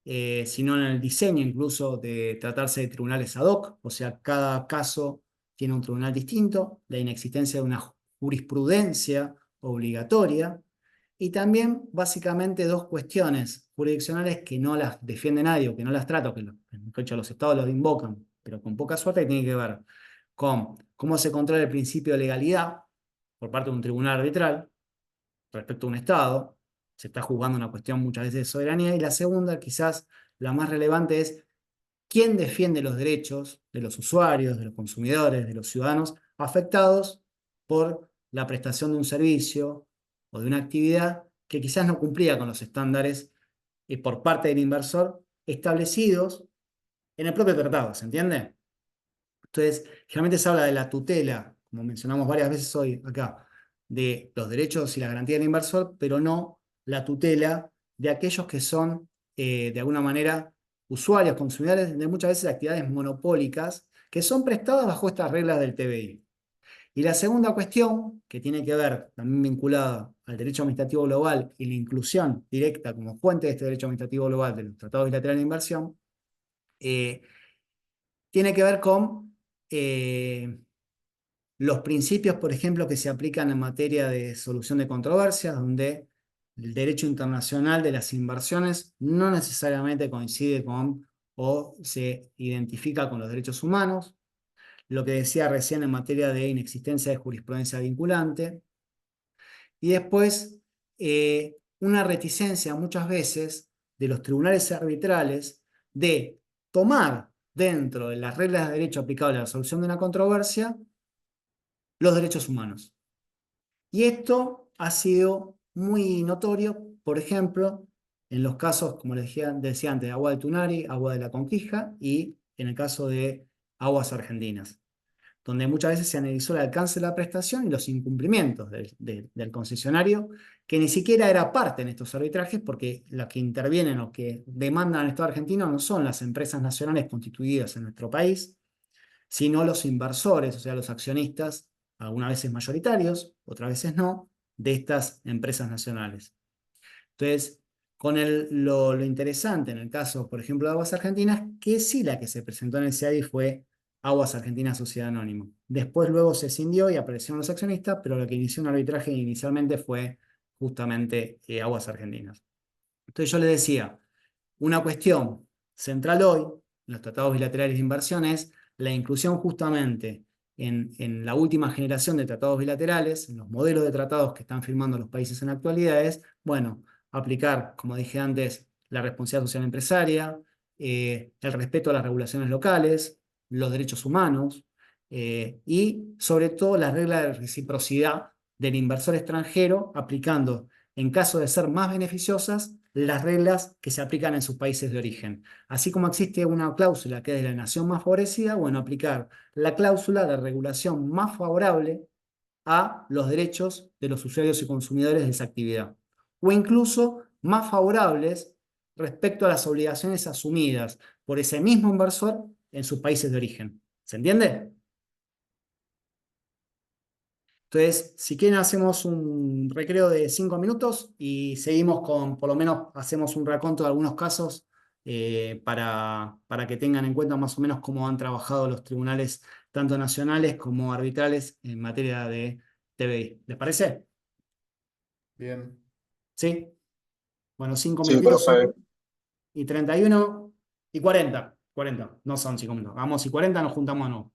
sino en el diseño incluso de tratarse de tribunales ad hoc, o sea, cada caso tiene un tribunal distinto, la inexistencia de una jurisprudencia obligatoria, y también básicamente dos cuestiones jurisdiccionales que no las defiende nadie o que no las trata, o que de hecho los estados los invocan, pero con poca suerte, que tiene que ver con cómo se controla el principio de legalidad por parte de un tribunal arbitral respecto a un estado. Se está jugando una cuestión muchas veces de soberanía. Y la segunda, quizás la más relevante, es quién defiende los derechos de los usuarios, de los consumidores, de los ciudadanos afectados por la prestación de un servicio o de una actividad que quizás no cumplía con los estándares por parte del inversor establecidos en el propio tratado, ¿se entiende? Entonces, generalmente se habla de la tutela, como mencionamos varias veces hoy acá, de los derechos y la garantía del inversor, pero no la tutela de aquellos que son, de alguna manera, usuarios, consumidores de muchas veces actividades monopólicas que son prestadas bajo estas reglas del TBI. Y la segunda cuestión, que tiene que ver también vinculada al derecho administrativo global y la inclusión directa como fuente de este derecho administrativo global de los tratados bilaterales de inversión, tiene que ver con los principios, por ejemplo, que se aplican en materia de solución de controversias, donde el derecho internacional de las inversiones no necesariamente coincide con o se identifica con los derechos humanos, lo que decía recién en materia de inexistencia de jurisprudencia vinculante, y después una reticencia muchas veces de los tribunales arbitrales de tomar dentro de las reglas de derecho aplicables a la solución de una controversia los derechos humanos. Y esto ha sido muy notorio, por ejemplo, en los casos, como les decía antes, de Agua de Tunari, Agua de la Conquija y en el caso de Aguas Argentinas, donde muchas veces se analizó el alcance de la prestación y los incumplimientos del concesionario, que ni siquiera era parte en estos arbitrajes, porque los que intervienen o que demandan al Estado argentino no son las empresas nacionales constituidas en nuestro país, sino los inversores, o sea, los accionistas, algunas veces mayoritarios, otras veces no, de estas empresas nacionales. Entonces, lo interesante en el caso, por ejemplo, de Aguas Argentinas, que sí la que se presentó en el CADI fue Aguas Argentinas Sociedad Anónima. Después luego se escindió y aparecieron los accionistas, pero lo que inició un arbitraje inicialmente fue justamente Aguas Argentinas. Entonces yo les decía, una cuestión central hoy en los tratados bilaterales de inversión es la inclusión justamente en la última generación de tratados bilaterales, en los modelos de tratados que están firmando los países en la actualidad, es, bueno, aplicar, como dije antes, la responsabilidad social empresaria, el respeto a las regulaciones locales, los derechos humanos y sobre todo la regla de reciprocidad del inversor extranjero, aplicando, en caso de ser más beneficiosas, las reglas que se aplican en sus países de origen. Así como existe una cláusula que es de la nación más favorecida, bueno, aplicar la cláusula de regulación más favorable a los derechos de los usuarios y consumidores de esa actividad. O incluso más favorables respecto a las obligaciones asumidas por ese mismo inversor en sus países de origen. ¿Se entiende? Entonces, si quieren, hacemos un recreo de 5 minutos y seguimos con, por lo menos, hacemos un raconto de algunos casos para que tengan en cuenta más o menos cómo han trabajado los tribunales, tanto nacionales como arbitrales, en materia de TBI. ¿Les parece? Bien. ¿Sí? Bueno, 5 Sí, minutitos profe. son y 31 y 40. 40, no son 5 minutos. Vamos, y 40 nos juntamos de nuevo.